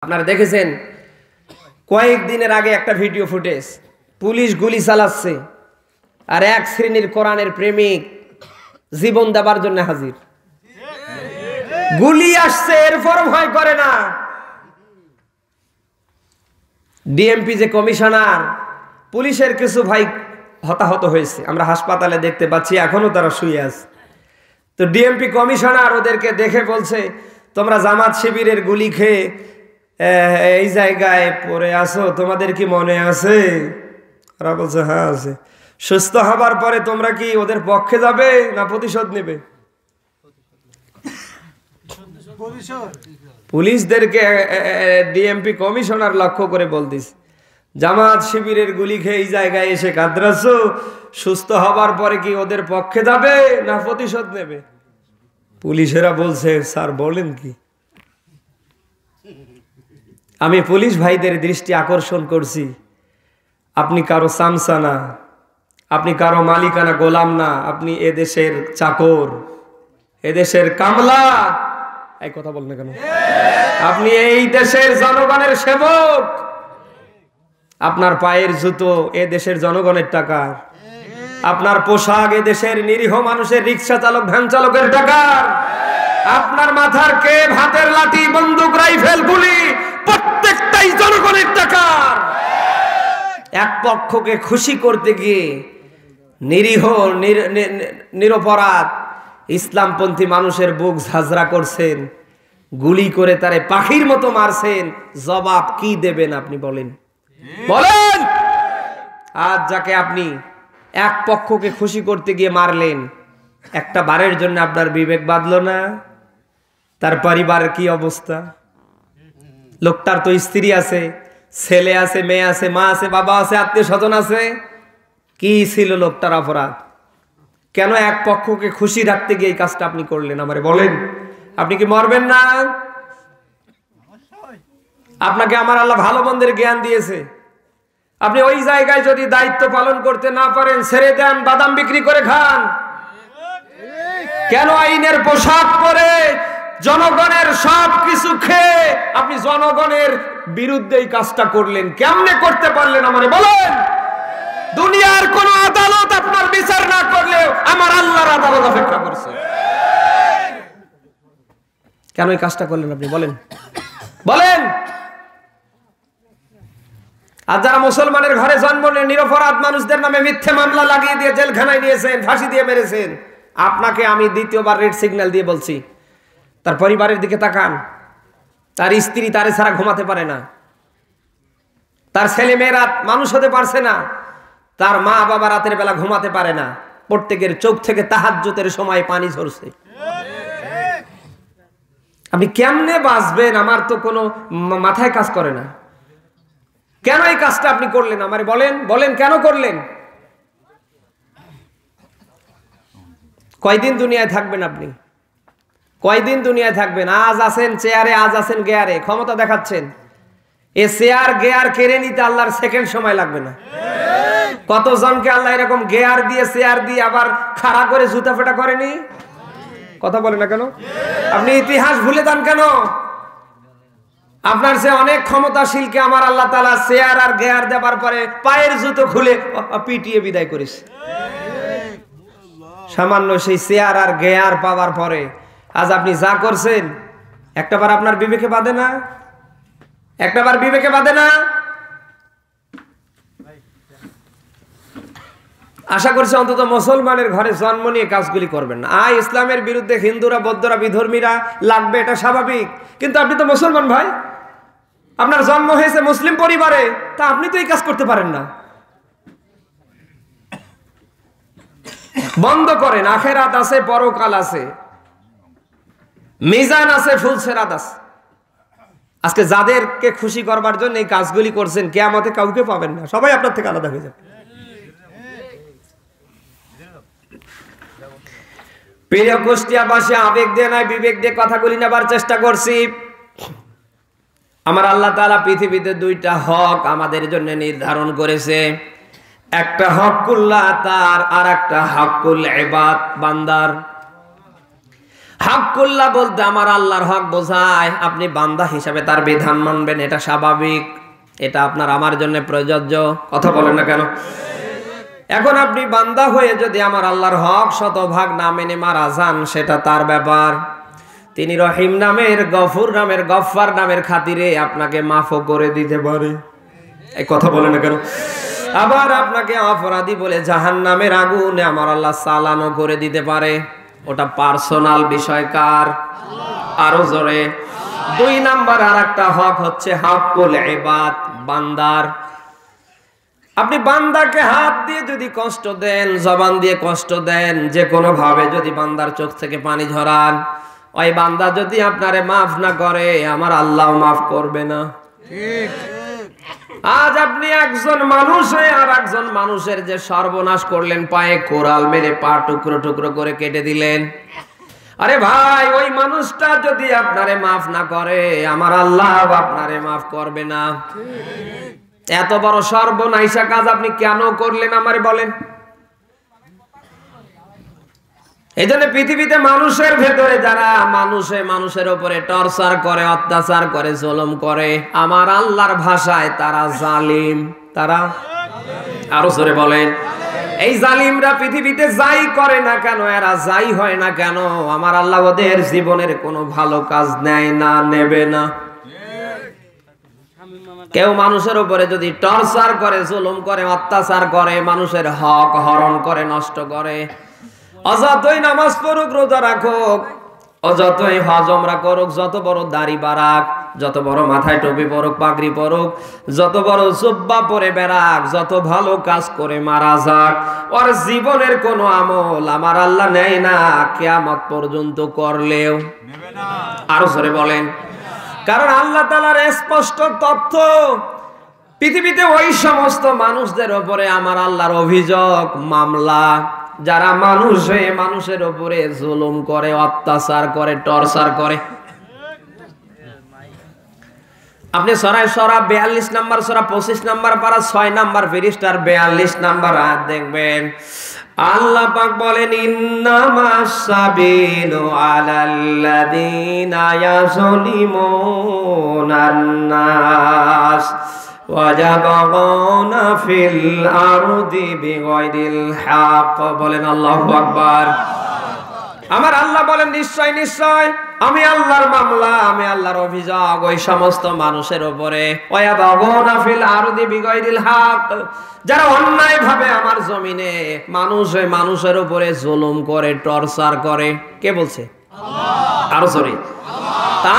আপনারা দেখেছেন কয়েকদিনের আগে একটা ভিডিও ফুটেজ, পুলিশ গুলি চালাচ্ছে আর এক শ্রেণীর কোরআনের প্রেমিক জীবন দেবার জন্য হাজির। গুলি আসছে এরপর ভয় করে না। ডিএমপি যে কমিশনার, পুলিশের কিছু ভাই হতাহত হয়েছে, আমরা হাসপাতালে দেখতে পাচ্ছি, এখনো তারা শুয়ে আছে। তো ডিএমপি কমিশনার ওদেরকে দেখে বলছে, তোমরা জামাত শিবিরের গুলি খেয়ে এই জায়গায় পড়ে আছো, তোমাদের কি মনে আছে? ওরা বলছে হ্যাঁ আছে। সুস্থ হবার পরে তোমরা কি ওদের পক্ষে যাবে না প্রতিশোধ নেবে? পুলিশদেরকে ডিএমপি কমিশনার লক্ষ্য করে বলতিস, জামাত শিবিরের গুলি খেয়ে এই জায়গায় এসে কাঁদরাছো, সুস্থ হবার পরে কি ওদের পক্ষে যাবে না প্রতিশোধ নেবে? পুলিশেরা বলছে স্যার বলেন কি? আমি পুলিশ ভাইদের দৃষ্টি আকর্ষণ করছি, আপনি কারো চামচা না, আপনি কারো মালিকানা গোলাম না, আপনি এদেশের চাকর, এদেশের কামলা। এই কথা বল না কেন? আপনি এই দেশের জনগণের সেবক। আপনার পায়ের জুতো এ দেশের জনগণের টাকা, আপনার পোশাক এ দেশের নিরীহ মানুষের, রিক্সা চালক, ভ্যান চালকের টাকা, আপনার মাথার কেপ, হাতের লাঠি, বন্দুক, রাইফেল, গুলি প্রত্যেকটাই জনগণের টাকা। এক পক্ষকে খুশি করতে গিয়ে নিরীহ নিরপরাধ ইসলামপন্থী মানুষের বুক ঝাঁঝরা করছেন, গুলি করে তারে পাখির মতো মারছেন। জবাব কি দেবেন আপনি বলেন? বলেন। আজ যাকে আপনি এক পক্ষকে খুশি করতে গিয়ে মারলেন, একটা বারের জন্য আপনার বিবেক বাঁধলো না? তার পরিবারের কি অবস্থা? লোকটার তো স্ত্রী আছে, ছেলে আছে, মেয়ে আছে, মা আছে, বাবা আছে, আত্মীয় স্বজন আছে। কি ছিল লোকটার অপরাধ? কেন এক পক্ষকে খুশি রাখতে গিয়ে এই কাজটা আপনি করলেন? আমারে বলেন। আপনি কি মরবেন না? আপনাকে আমার আল্লাহ ভালো মন্দের জ্ঞান দিয়েছে, আপনি ওই জায়গায় যদি দায়িত্ব পালন করতে না পারেন, ছেড়ে দেন, বাদাম বিক্রি করে খান। কেন আইনের পোশাক পরে জনগণের সব কিছু খেয়ে আপনি জনগণের বিরুদ্ধে এই কাজটা করলেন? কেমনে করতে পারলেন আমারে বলেন? দুনিয়ার কোন আদালত আপনার বিচার না করলেও আমার আল্লাহর আদালত অপেক্ষা করছে। কেন এই কাজটা করলেন আপনি বলেন? বলেন। আর যারা মুসলমানের ঘরে জন্ম নিয়ে নিরপরাধ মানুষদের নামে মিথ্যে মামলা লাগিয়ে দিয়ে জেলখানায় নিয়েছেন, ফাঁসি দিয়ে মেরেছেন, আপনাকে আমি দ্বিতীয়বার রেড সিগন্যাল দিয়ে বলছি, তার পরিবারের দিকে তাকান। তার স্ত্রী তারে ছাড়া ঘুমাতে পারে না, তার ছেলে মেয়েরা মানুষ হতে পারছে না, তার মা বাবা রাতের বেলা ঘুমাতে পারে না, প্রত্যেকের চোখ থেকে তাহাজ্জুদের সময় পানি ঝরছে। আপনি কেমনে বাঁচবেন আমার তো কোনো মাথায় কাজ করে না। কেন এই কাজটা আপনি করলেন আমারে বলেন? বলেন কেন করলেন? কয়দিন দুনিয়ায় থাকবেন আপনি? কয়দিন দুনিয়ায় থাকবেন? আজ আছেন চেয়ারে, আজ আছেন গেয়ারে, ক্ষমতা দেখাচ্ছেন। এ চেয়ার গেয়ার কেড়ে নিতে আল্লাহর সেকেন্ড সময় লাগবে না। কতজনকে আল্লাহ এরকম গেয়ার দিয়ে চেয়ার দিয়ে আবার খাড়া করে জুতা ফেটা করেনি? কথা বলে না কেন? আপনি ইতিহাস ভুলে যান কেন? আপনার সে অনেক ক্ষমতাশীলকে আমার আল্লাহ তাআলা চেয়ার আর গেয়ার দেবার পরে পায়ের জুতো খুলে পিটিয়ে বিদায় করেছে। সামান্য সেই চেয়ার আর গেয়ার পাওয়ার পরে আজ আপনি যা করছেন, একটাবার আপনার বিবেকে বাঁধে না? একটাবার বিবেকে বাঁধে না? আশা করছি অন্তত মুসলমানের ঘরে জন্ম নিয়ে কাজগুলি করবেন না। ইসলামের বিরুদ্ধে হিন্দুরা, বৌদ্ধরা, বিধর্মীরা লাগবে, এটা স্বাভাবিক। কিন্তু আপনি তো মুসলমান ভাই, আপনার জন্ম হয়েছে মুসলিম পরিবারে, তা আপনি তো এই কাজ করতে পারেন না। বন্ধ করেন। আখেরাত আছে, পরকাল আছে, মিজান আছে, ফুলসেরাত আছে। আজকে যাদেরকে খুশি করবার জন্য এই কাজগুলি করছেন, কিয়ামতে কাউকে পাবেন না, সবাই আপনার থেকে আলাদা হয়ে যাবে। প্রিয় কুষ্টিয়াবাসী, আবেগ দিয়ে নয় বিবেক দিয়ে কথাগুলি নেবার চেষ্টা করছি। আমার আল্লাহ তাআলা পৃথিবীতে দুইটা হক আমাদের জন্য নির্ধারণ করেছে। একটা হকুল্লাহ তার, আর একটা হকুল ইবাদ বান্দার। হকুল্লাহ বলতে আমার আল্লাহর হক বোঝায়। আপনি বান্দা হিসাবে তার বিধান মানবেন, এটা স্বাভাবিক, এটা আপনার আমার জন্য প্রযোজ্য। কথা বলেন না কেন? এখন আপনি বান্দা হয়ে যদি আমার আল্লাহর হক শতভাগ না মেনে মারা যান, সেটা তার ব্যাপার। তিনি রহিম নামের, গফুর নামের, গফফার নামের খাতিরে আপনাকে মাফও করে দিতে পারে। এই কথা বলেন না কেন? আবার আপনাকে অপরাধী বলে জাহান্নামের আগুনে আমার আল্লাহ চালানো করে দিতে পারে। ওটা পার্সোনাল বিষয় কার? আরো জোরে। 2 নাম্বার আর একটা হক হচ্ছে হকুল ইবাদ, বান্দার। আপনি বান্দাকে হাত দিয়ে যদি কষ্ট দেন, জবান দিয়ে কষ্ট দেন, যে কোনো ভাবে যদি বান্দার চোখ থেকে পানি ঝরান, ওই বান্দা যদি আপনারে মাফ না করে, আমার আল্লাহ মাফ করবে না। ঠিক। আজ আপনি একজন মানুষ হয়ে আর একজন মানুষের যে সর্বনাশ করলেন, পায়ে কোরাল মেরে পা টুকরো টুকরো করে কেটে দিলেন। আরে ভাই, ওই মানুষটা যদি আপনারে মাফ না করে, আমার আল্লাহ আপনারে মাফ করবে না। এত বড় সর্বনাশা কাজ আপনি কেন করলেন আমারে বলেন? এই জন্য পৃথিবীতে মানুষের ভেতরে যারা মানুষের উপরে টর্চার করে, অত্যাচার করে, জুলুম করে, আমার আল্লাহর ভাষায় তারা জালিম। তারা আরো জোরে বলেন। এই জালিমরা পৃথিবীতে যাই করে না কেন, এরা যাই হয় না কেন, আমার আল্লাহ ওদের জীবনের কোনো ভালো কাজ নেয় না, নেবে না। কেউ মানুষের উপরে যদি টর্চার করে, জুলুম করে, অত্যাচার করে, মানুষের হক হরণ করে, নষ্ট করে, অযতই নামাজ পড়ুক, রোজা রাখুক, অযতই হজ ওমরা করুক, যত বড় দাড়ি বাড়াক, যত বড় মাথায় টুপি পরুক, পাগড়ি পরুক, যত বড় জুব্বা পরে বেড়াক, যত ভালো কাজ করে মারা যাক, ওর জীবনের কোনো আমল আমার আল্লাহ নেয় না, কিয়ামত পর্যন্ত করলেও নেবে না। আরো জোরে বলেন। কারণ আল্লাহ তাআলার স্পষ্ট তথ্য, পৃথিবীতে ওই সমস্ত মানুষদের উপরে আমার আল্লাহর অভিযোগ, মামলা, যারা মানুষের উপরে জুলুম করে, অত্যাচার করে, টর্চার করে। আপনি সূরা 42 নাম্বার, সূরা 25 নাম্বার পারা 6 নাম্বার পৃষ্ঠার 42 নাম্বার আয়াত দেখবেন। আল্লাহ পাক বলেন, ইন্নামাস সাবিলু আলাল্লাযীনা ইয়াযলিমুনান নাস ওয়াযাবগুনা ফিল আরদি বিগাইরিল হক। বলেন আল্লাহু আকবার। আমার আল্লাহ বলেন, নিশ্চয় নিশ্চয় আমি আল্লাহর মামলা, আমি আল্লাহর অভিযোগ ওই সমস্ত মানুষের উপরে, ওয়াযাবগুনা ফিল আরদি বিগাইরিল হক, যারা অন্যায় ভাবে আমার জমিনে মানুষের উপরে জুলুম করে, টর্চার করে। কে বলছে? আল্লাহ। আরো জোরে।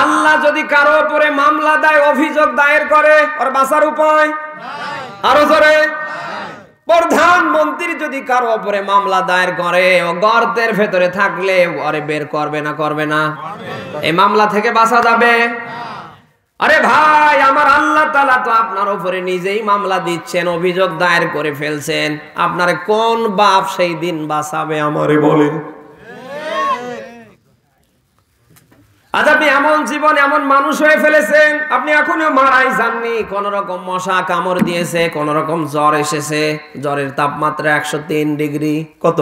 আল্লাহ যদি কারো উপরে মামলা দেয়, অভিযোগ দায়ের করে, ওর বাঁচার উপায় নাই। আরো জোরে। প্রধানমন্ত্রী যদি কারো উপরে মামলা দায়ের করে, ও গর্তের ভেতরে থাকলে ওরে বের করবে না? করবে না? এই মামলা থেকে বাঁচা যাবে? আরে ভাই, আমার আল্লাহ তাআলা তো আপনার উপরে নিজেই মামলা দিচ্ছেন, অভিযোগ দায়ের করে ফেলছেন। আপনারে কোন বাপ সেই দিন বাঁচাবে আমারে বলেন? আজ আপনি এমন জীবন, এমন মানুষ হয়ে ফেলেছেন, আপনি এখনো মারাই যাননি। কোন রকম মশা কামড় দিয়েছে, কোন রকম জ্বর এসেছে, জ্বরের তাপমাত্রা 103 ডিগ্রি। কত?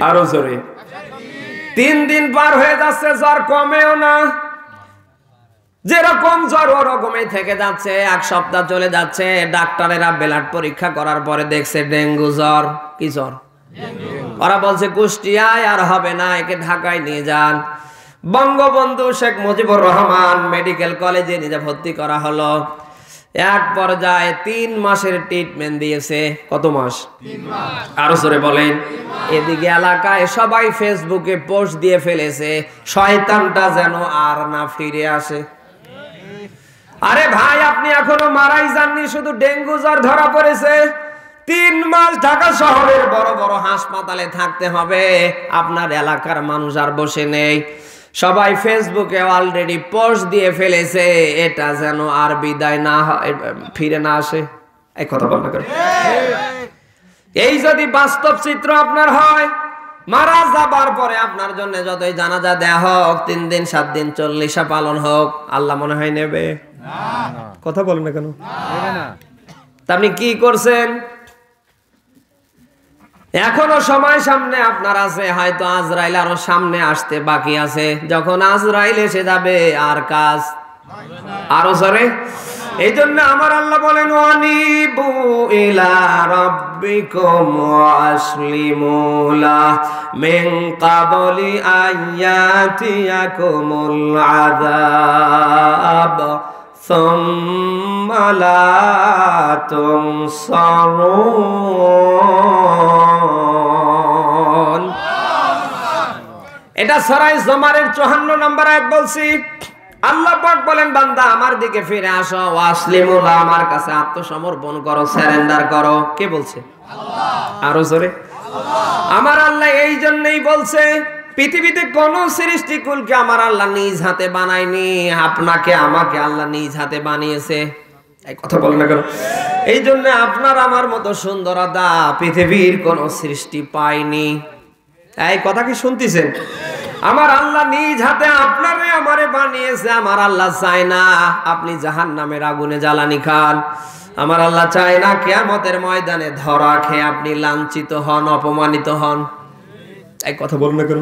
আরো জোরে। 3 দিন পার হয়ে যাচ্ছে, জ্বর কমেও না। যেরকম জ্বর ওরকমই থেকে যাচ্ছে, 1 সপ্তাহ চলে যাচ্ছে। ডাক্তারেরা ব্লাড পরীক্ষা করার পরে দেখছে ডেঙ্গু জ্বর। কি জ্বর? ওরা বলছে কুষ্টিয়ায় আর হবে না, একে ঢাকায় নিয়ে যান। বঙ্গবন্ধু শেখ মুজিবুর রহমান মেডিকেল কলেজে নিজে ভর্তি করা হলো। এক পর্যায়ে 3 মাসের ট্রিটমেন্ট দিয়েছে। কত মাস? 3 মাস। আরো জোরে বলেন। এদিকে এলাকায় সবাই ফেসবুকে পোস্ট দিয়ে ফেলেছে, শয়তানটা যেন আর না ফিরে আসে। আরে ভাই, আপনি এখনো মারাই যাননি, শুধু ডেঙ্গু জ্বর ধরা পড়েছে। 3 মাস ঢাকা শহরের বড় বড় হাসপাতালে থাকতে হবে। আপনার এলাকার মানুষ আর বসে নেই, সবাই ফেসবুকে অলরেডি পোস্ট দিয়ে ফেলেছে, এটা যেন আর বিদায় না হয়, ফিরে না আসে। এই কথা বলতে করে। এই যদি বাস্তব চিত্র আপনার হয়, মারা যাবার পরে আপনার জন্য যতই জানাজা দেয়া হোক, 3 দিন 7 দিন 40 পালন হোক, আল্লাহ মনে হয় নেবে? কথা বলেন না কেন? তা আপনি কি করছেন? এখনো সময় সামনে আপনার আছে, হয়তো আজরাইল আরো সামনে আসতে বাকি আছে। যখন আজরাইল এসে যাবে আর কাজ আরো জোরে। এই জন্য আমার আল্লাহ বলেন, আনিবু ইলা রাব্বিকুম ওয়াসলিমু লাহ মিন ক্বাবলি আয়াতিয়াকুমুল আযাব সুম্মা লা তুনসারুন। এটা সূরা জুমারের 54 নম্বর আয়াত বলছি। আল্লাহ পাক বলেন, বান্দা আমার দিকে ফিরে আসো, ওয়াসলিমু লাহ, আমার কাছে আত্মসমর্পণ করো, সারেন্ডার করো। কে বলছে? আল্লাহ। আরো জোরে। আমার আল্লাহ এই জন্যই বলছে, পৃথিবীতে কোন সৃষ্টিকুলকে আমার আল্লাহ নিজ হাতে বানায়নি, আপনাকে আমাকে আল্লাহ নিজ হাতে বানিয়েছে। এই কথা বলেন না কেন? এই জন্য আপনার আমার মতো সুন্দরতা পৃথিবীর কোন সৃষ্টি পায়নি। এই কথা কি শুনতেছেন? আমার আল্লাহ নিজ হাতে আপনারে আমারে বানিয়েছে। আমার আল্লাহ চায় না আপনি জাহান্নামের আগুনে জ্বালানি খান। আমার আল্লাহ চায় না কিয়ামতের ময়দানে ধরা খেয়ে আপনি লাঞ্ছিত হন, অপমানিত হন। এই কথা বলুন না কেন?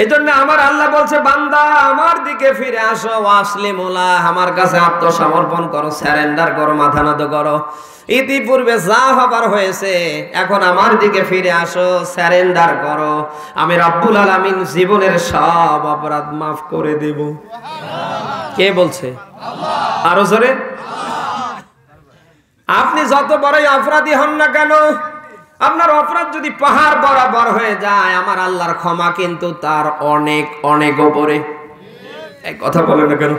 এই জন্য আমার আল্লাহ বলছে, বান্দা আমার দিকে ফিরে আসো, ওয়াসলিমু লাহ, আমার কাছে আত্মসমর্পণ করো, সারেন্ডার করো, মাথা নত করো। ইতিপূর্বে যা হবার হয়েছে, এখন আমার দিকে ফিরে আসো, সারেন্ডার করো। আমি রব্বুল আলামিন জীবনের সব অপরাধ মাফ করে দেব। কে বলছে? আল্লাহ। আরো জোরে। আপনি যত বড়ই অপরাধী হন না কেন, আপনার অপরাধ যদি পাহাড় বরাবর হয়ে যায়, আমার আল্লাহর ক্ষমা কিন্তু তার অনেক অনেক উপরে। এই কথা বলেন না কেন?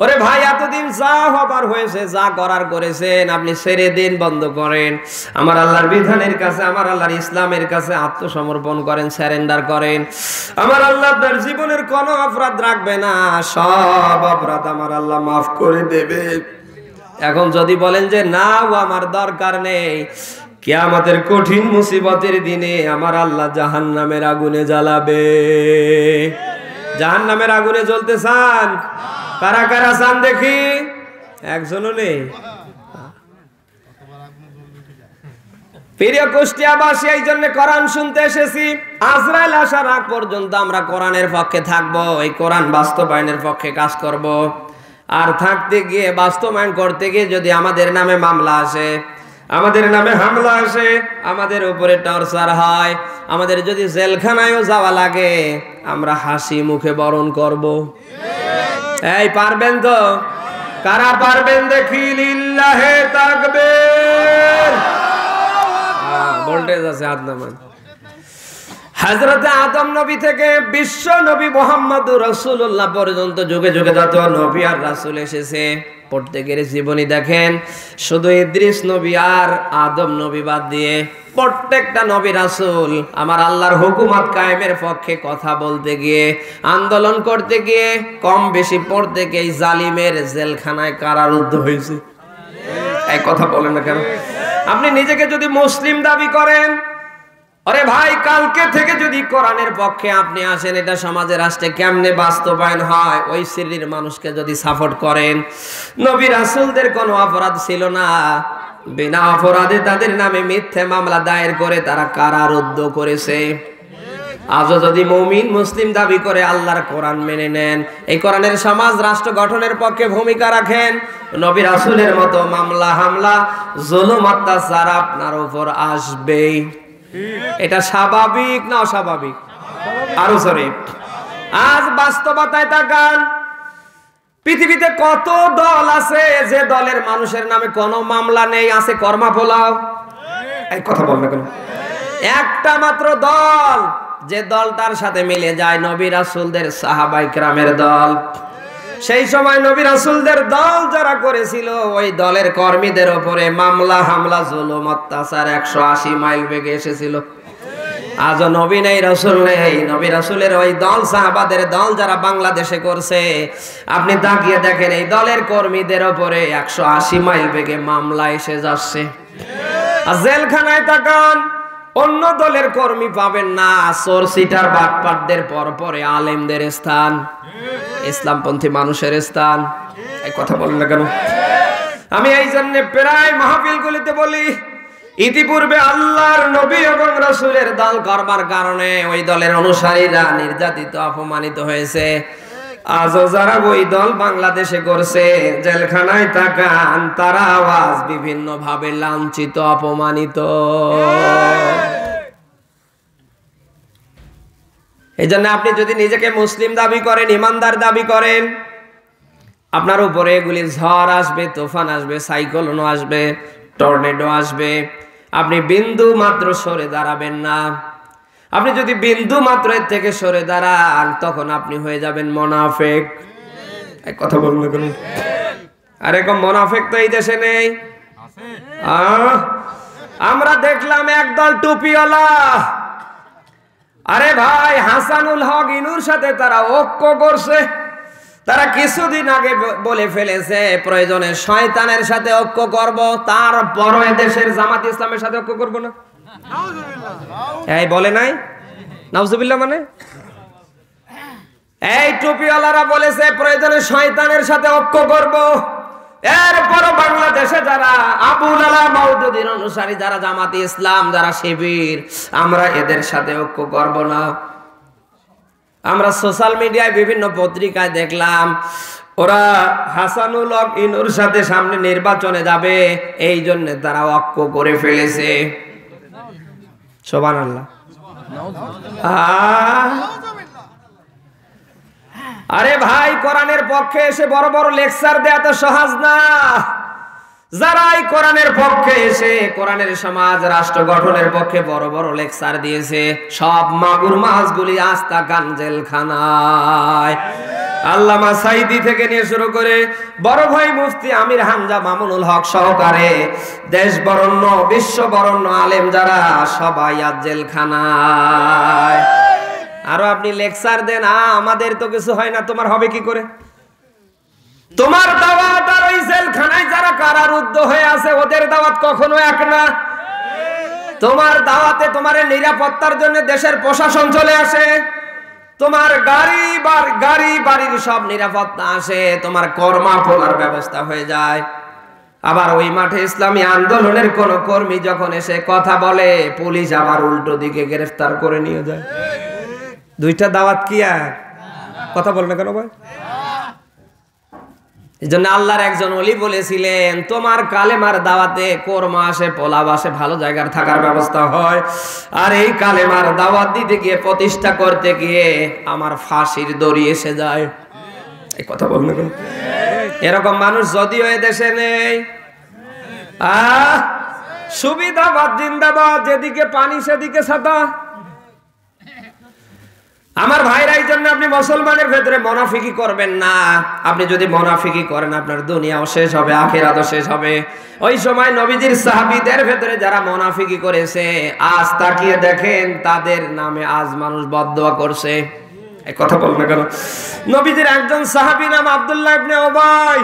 ওরে ভাই, এতদিন যা হবার হয়েছে, যা করার করেছেন, আপনি ছেড়ে দিন, বন্ধ করেন। আমার আল্লাহর বিধানের কাছে, আমার আল্লাহর ইসলামের কাছে আত্মসমর্পণ করেন, সারেন্ডার করেন। আমার আল্লাহ আপনার জীবনের কোনো অপরাধ রাখবে না, সব অপরাধ আমার আল্লাহ মাফ করে দেবে। এখন যদি বলেন যে না, ও আমার দরকার নেই, কিয়ামতের কঠিন মুসিবতের দিনে আমার আল্লাহ জাহান্নামের আগুনে জ্বালাবে। জাহান্নামের আগুনে জ্বলতে চান? কারা কারা চান দেখি? একজনও নেই। প্রিয় কুষ্টিয়াবাসী, এই জন্য কোরআন শুনতে এসেছি। আজরাইল আসার আগ পর্যন্ত আমরা কোরআনের পক্ষে থাকবো, এই কোরআন বাস্তবায়নের পক্ষে কাজ করব। আর থাকতে গিয়ে, বাস্তবায়ন করতে গিয়ে যদি আমাদের নামে মামলা আসে, আমাদের নামে হামলা আসে, আমাদের উপরে টর্চার হয়, আমাদের যদি জেলখানায়ও যাওয়া লাগে, আমরা হাসি মুখে বরণ করব। এই পারবেন তো? কারা পারবেন দেখি? লিল্লাহে তাকবীর। ভোল্টেজ আছে, হাত নামান। হযরতে আদম নবী থেকে বিশ্ব নবী মুহাম্মদুর রাসূলুল্লাহ পর্যন্ত যুগে যুগে যত নবী আর রাসূল এসেছে, প্রত্যেকের জীবনী দেখেন, শুধু ইদ্রিস নবী আর আদম নবী বাদ দিয়ে প্রত্যেকটা নবী রাসূল আমার আল্লাহর হুকুমত কায়েমের পক্ষে কথা বলতে গিয়ে, আন্দোলন করতে গিয়ে, কম বেশি প্রত্যেকেই জালিমের জেলখানায় কারারুদ্ধ হয়েছে। এই কথা বলেন না কেন? আপনি নিজেকে যদি মুসলিম দাবি করেন, আরে ভাই, কালকে থেকে যদি কোরআনের পক্ষে আপনি আসেন, এটা সমাজে রাষ্ট্রে কেমনে বাস্তবায়ন হয়? ওই শ্রেণীর মানুষকে যদি সাপোর্ট করেন, নবী রাসূলদের কোনো অপরাধ ছিল না, বিনা অপরাধে তাদের নামে মিথ্যে মামলা দায়ের করে তারা কারারুদ্ধ করেছে। আজও যদি মুমিন মুসলিম দাবি করে আল্লাহর কোরআন মেনে নেন, এই কোরআনের সমাজ রাষ্ট্র গঠনের পক্ষে ভূমিকা রাখেন, নবী রাসূলের মতো মামলা হামলা, জুলুম অত্যাচার আপনার উপর আসবেই। এটা স্বাভাবিক না অস্বাভাবিক? আরো জোরে। আজ বাস্তবতায় তাকান, পৃথিবীতে কত দল আছে যে দলের মানুষের নামে কোনো মামলা নেই, আছে কর্মা পোলাও। এই কথা বল না কেন? একটা মাত্র দল, যে দলটার সাথে মিলে যায় নবী রাসূলদের সাহাবায়ে কেরামের দল। সেই সময় নবী রাসূলদের দল যারা করেছিল, ওই দলের কর্মীদের উপরে মামলা হামলা, জুলুম অত্যাচার 180 মাইল বেগে এসেছিল। আজও নবী নেই, রাসূল নেই, নবী রাসূলের ওই দল, সাহাবাদের দল যারা বাংলাদেশে করছে, আপনি তাকিয়ে দেখেন এই দলের কর্মীদের উপরে 180 মাইল বেগে মামলা এসে যাচ্ছে। আর জেলখানায় তাকান, অন্য দলের কর্মী পাবেন না, চোর সিটার বাটপাটদের পরে আলেমদের স্থান, ইসলামপন্থী মানুষের স্থান। এই কথা বলেন না কেন? আমি এই জন্য প্রায় মাহফিলগুলিতে বলি, ইতিপূর্বে আল্লাহর নবী এবং রাসূলের দল করবার কারণে ওই দলের অনুসারীরা নির্যাতিত অপমানিত হয়েছে। আজও যারা ওই দল বাংলাদেশে করছে, জেলখানায় থাকান, তারা আওয়াজ বিভিন্ন ভাবে লাঞ্ছিত অপমানিত। এই জন্য আপনি যদি নিজেকে মুসলিম দাবি করেন, ইমানদার দাবি করেন, আপনার উপরে এগুলি ঝড় আসবে, তুফান আসবে, সাইক্লোন আসবে, টর্নেডো আসবে, আপনি বিন্দু মাত্র সরে দাঁড়াবেন না। আপনি যদি বিন্দু মাত্র এর থেকে সরে দাঁড়ান, তখন আপনি হয়ে যাবেন মুনাফিক। এক কথা বলুন না কেন? আর এরকম মুনাফিক তো এই দেশে নেই। আমরা দেখলাম একদল টুপিওয়ালা, আরে ভাই হাসানুল হক ইনুর সাথে তারা ঐক্য করছে। তারা কিছুদিন আগে বলে ফেলেছে প্রয়োজনে শয়তানের সাথে ঐক্য করব, তারপরও দেশের জামাত ইসলামের সাথে ঐক্য করব না। এই বলে নাই নাউজুবিল্লাহ, মানে এই টুপিওয়ালারা বলেছে প্রয়োজনে শয়তানের সাথে ঐক্য করব। এরপরও বাংলাদেশে যারা আবুল আলা মাউদুদীর অনুসারী, যারা জামাতে ইসলাম, যারা শিবির, আমরা এদের সাথে ঐক্য করব না। আমরা সোশ্যাল মিডিয়ায় বিভিন্ন পত্রিকায় দেখলাম ওরা হাসানুল হক ইনুর সাথে সামনে নির্বাচনে যাবে, এই জন্য তারা ঐক্য করে ফেলেছে। সুবহানাল্লাহ। আরে ভাই, কোরআনের পক্ষে এসে বড় বড় লেকচার দেয়া তো সহজ না। যারা এই কোরআনের পক্ষে এসে কোরআনের সমাজ রাষ্ট্র গঠনের পক্ষে বড় বড় লেকচার দিয়েছে, সব মাগুর মাছগুলি আস্তা জেলখানায়। আল্লামা সাইদি থেকে নিয়ে শুরু করে বড় ভাই মুফতি আমির হামজা মামুনুল হক সহকারে দেশ বরণ্য বিশ্ব বরণ্য আলেম যারা, সবাই আজ জেলখানায়। আরো আপনি লেকচার দেন, আমাদের তো কিছু হয় না, তোমার হবে কি করে? তোমার দাওয়াত আর ওই জেলখানায় যারা কারারুদ্ধ হয়ে আছে, ওদের দাওয়াত কখনো এক না। তোমার দাওয়াতে তোমার নিরাপত্তার জন্য দেশের প্রশাসন চলে আসে, তোমার গাড়ি বাড়ির সব নিরাপত্তা আসে, তোমার কর্মা পোলার ব্যবস্থা হয়ে যায়। আবার ওই মাঠে ইসলামী আন্দোলনের কোন কর্মী যখন এসে কথা বলে, পুলিশ আবার উল্টো দিকে গ্রেফতার করে নিয়ে যায়। দুইটা দাওয়াত কি এক? কথা বল না কেন ভাই? এই জন্য আল্লাহর একজন ওলি বলেছিলেন, তোমার কালেমার দাওয়াতে কর্মা আসে, পোলাব আসে, ভালো জায়গার থাকার ব্যবস্থা হয়, আর এই কালেমার দাওয়াত দিতে গিয়ে, প্রতিষ্ঠা করতে গিয়ে আমার ফাঁসির দড়ি এসে যায়। এই কথা বল না কেন? এরকম মানুষ যদিও এ দেশে নেই। সুবিধাবাদ জিন্দাবাদ, যেদিকে পানি সেদিকে ছাতা। আমার ভাইরা, এই জন্য আপনি মুসলমানের ভেতরে মুনাফিকি করবেন না। আপনি যদি মুনাফিকি করেন, আপনার দুনিয়াও শেষ হবে, আখিরাতও শেষ হবে। ওই সময় নবীজির সাহাবীদের ভেতরে যারা মুনাফিকি করেছে, আজ তাকিয়ে দেখেন তাদের নামে আজ মানুষ বদদোয়া করছে। এই কথা বল না কেন? নবীজির একজন সাহাবী নাম আব্দুল্লাহ ইবনে উবাই,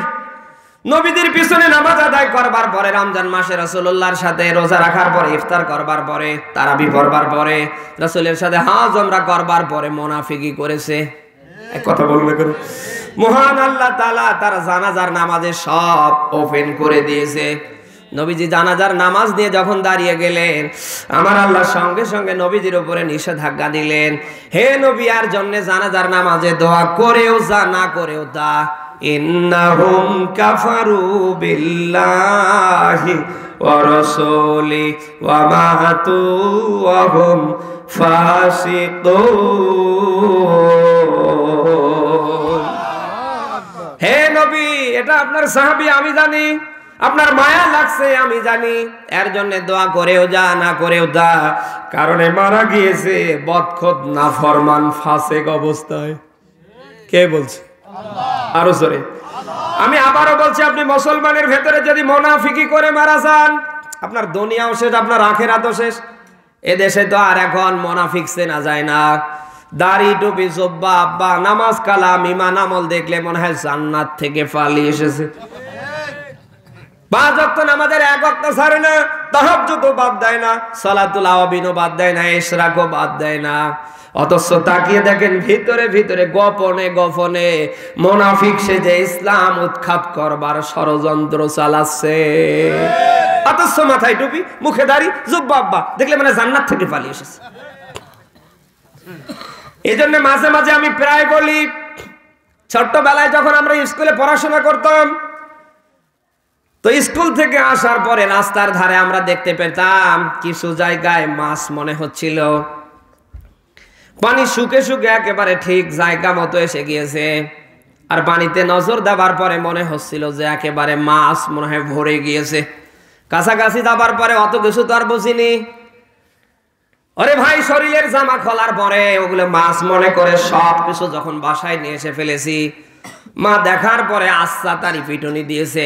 নবীদের পিছনে নামাজ আদায় করবার পরে, রমজান মাসে রাসূলুল্লাহর সাথে রোজা রাখার পরে, ইফতার করবার পরে, তারাবি পড়বার পরে, রাসূলের সাথে হজ ওমরা করবার পরে মুনাফিকি করেছে। এক কথা বলবে কেন? মহান আল্লাহ তাআলা তার জানাজার নামাজে সব ওপেন করে দিয়েছে। নবীজি জানাজার নামাজ নিয়ে যখন দাঁড়িয়ে গেলেন, আমার আল্লাহ সঙ্গে সঙ্গে নবীজির উপরে নিষেধাজ্ঞা দিলেন, হে নবী, আর জন্য জানাজার নামাজে দোয়া করেও যা, না করেও তা। ইন্নাহুম কাফারু বিল্লাহি ওয়া রাসূলি ওয়া মাতু ওয়া হুম ফাসিকুন। হে নবী, এটা আপনার সাহাবী, আমি জানি, আপনার মায়া লাগছে আমি জানি, এর জন্য দোয়া করেও যা, না করেও তা। কারণে মারা গিয়েছে বদখত নাফরমান ফাসিক অবস্থায়। কে বলছে? আরো জোরে। আমি আবারও বলছি, আপনি মুসলমানের ভেতরে যদি মুনাফিকি করে মারা যান, আপনার দুনিয়াও শেষ, আপনার আখিরাতও শেষ। এদেশে তো আর এখন মুনাফিক চেনা যায় না। দাড়ি টুপি জুব্বা আব্বা, নামাজ কালাম ঈমান আমল দেখলে মনে হয় জান্নাত থেকে পালিয়ে এসেছে। 5 ওয়াক্ত নামাজের 1 ওয়াক্ত ছাড়ে না, তাহাজ্জুদও বাদ দেয় না, সালাতুল আওয়াবিনও বাদ দেয় না, ইশরাকও বাদ দেয় না। অথচ তাকিয়ে দেখেন ভিতরে ভিতরে গোপনে গোপনে মুনাফিক সেজে ইসলাম উৎখাত করবার ষড়যন্ত্র চালাচ্ছে। অথচ মাথায় টুপি, মুখে দাড়ি, জুব্বা আব্বা দেখলে মানে জান্নাত থেকে পালিয়ে এসেছে। এই জন্য মাঝে মাঝে আমি প্রায় বলি, ছোট্টবেলায় যখন আমরা স্কুলে পড়াশোনা করতাম, তো স্কুল থেকে আসার পরে রাস্তার ধারে আমরা দেখতে পেতাম কিছু জায়গায় মাছ মনে হচ্ছিল, পানি শুকে শুকে একেবারে ঠিক জায়গা মতো এসে গিয়েছে। আর পানিতে নজর দেওয়ার পরে মনে হচ্ছিল যে একেবারে মাছ মনে হয় ভরে গিয়েছে। কাছাকাছি যাবার পরে অত কিছু তো আর বুঝিনি। আরে ভাই, শরীরের জামা খোলার পরে ওগুলো মাছ মনে করে সব কিছু যখন বাসায় নিয়ে এসে ফেলেছি, মা দেখার পরে আচ্ছা তারি পিটুনি দিয়েছে।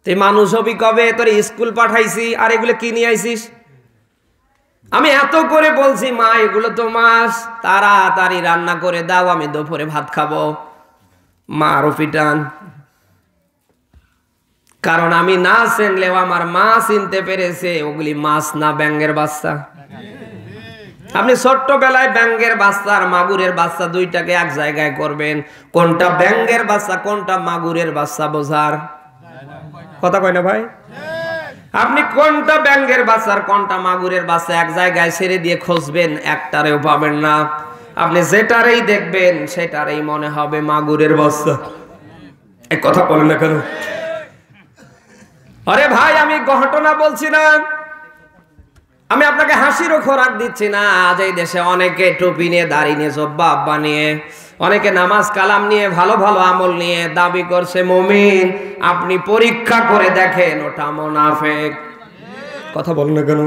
তুই মানুষ হবি কবে, তোর স্কুল পাঠাইছি আর এগুলো কি নিয়ে আইছিস? আমি এত করে বলছি মা এগুলো তো মাছ, তাড়াতাড়ি রান্না করে দাও, আমি দুপুরে ভাত খাবো। মা আরো পিটান, কারণ আমি না চিনলেও আমার মা চিনতে পেরেছে ওগুলি মাছ না ব্যাঙের বাচ্চা। আপনি ছোট্টবেলায় ব্যাঙের বাচ্চা আর মাগুরের বাচ্চা দুইটাকে এক জায়গায় করবেন, কোনটা ব্যাঙের বাচ্চা কোনটা মাগুরের বাচ্চা বোঝার কথা কয় না ভাই? আপনি কোনটা ব্যাঙের বাচ্চা আর কোনটা মাগুরের বাচ্চা এক জায়গায় ছেড়ে দিয়ে খুঁজবেন, একটারেও পাবেন না। আপনি যেটারেই দেখবেন সেটারেই মনে হবে মাগুরের বাচ্চা। এক কথা বলেন না কেন? আরে ভাই, আমি ঘটনা বলছি না, আমি আপনাকে হাসিরও খোরাক দিচ্ছি না। আজ এই দেশে অনেকে টুপি নিয়ে, দাড়ি নিয়ে, জব্বা আব্বা নিয়ে, অনেকে নামাজ কালাম নিয়ে, ভালো ভালো আমল নিয়ে দাবি করছে মুমিন। আপনি পরীক্ষা করে দেখেন ওটা মুনাফিক। কথা বলেন না কেন?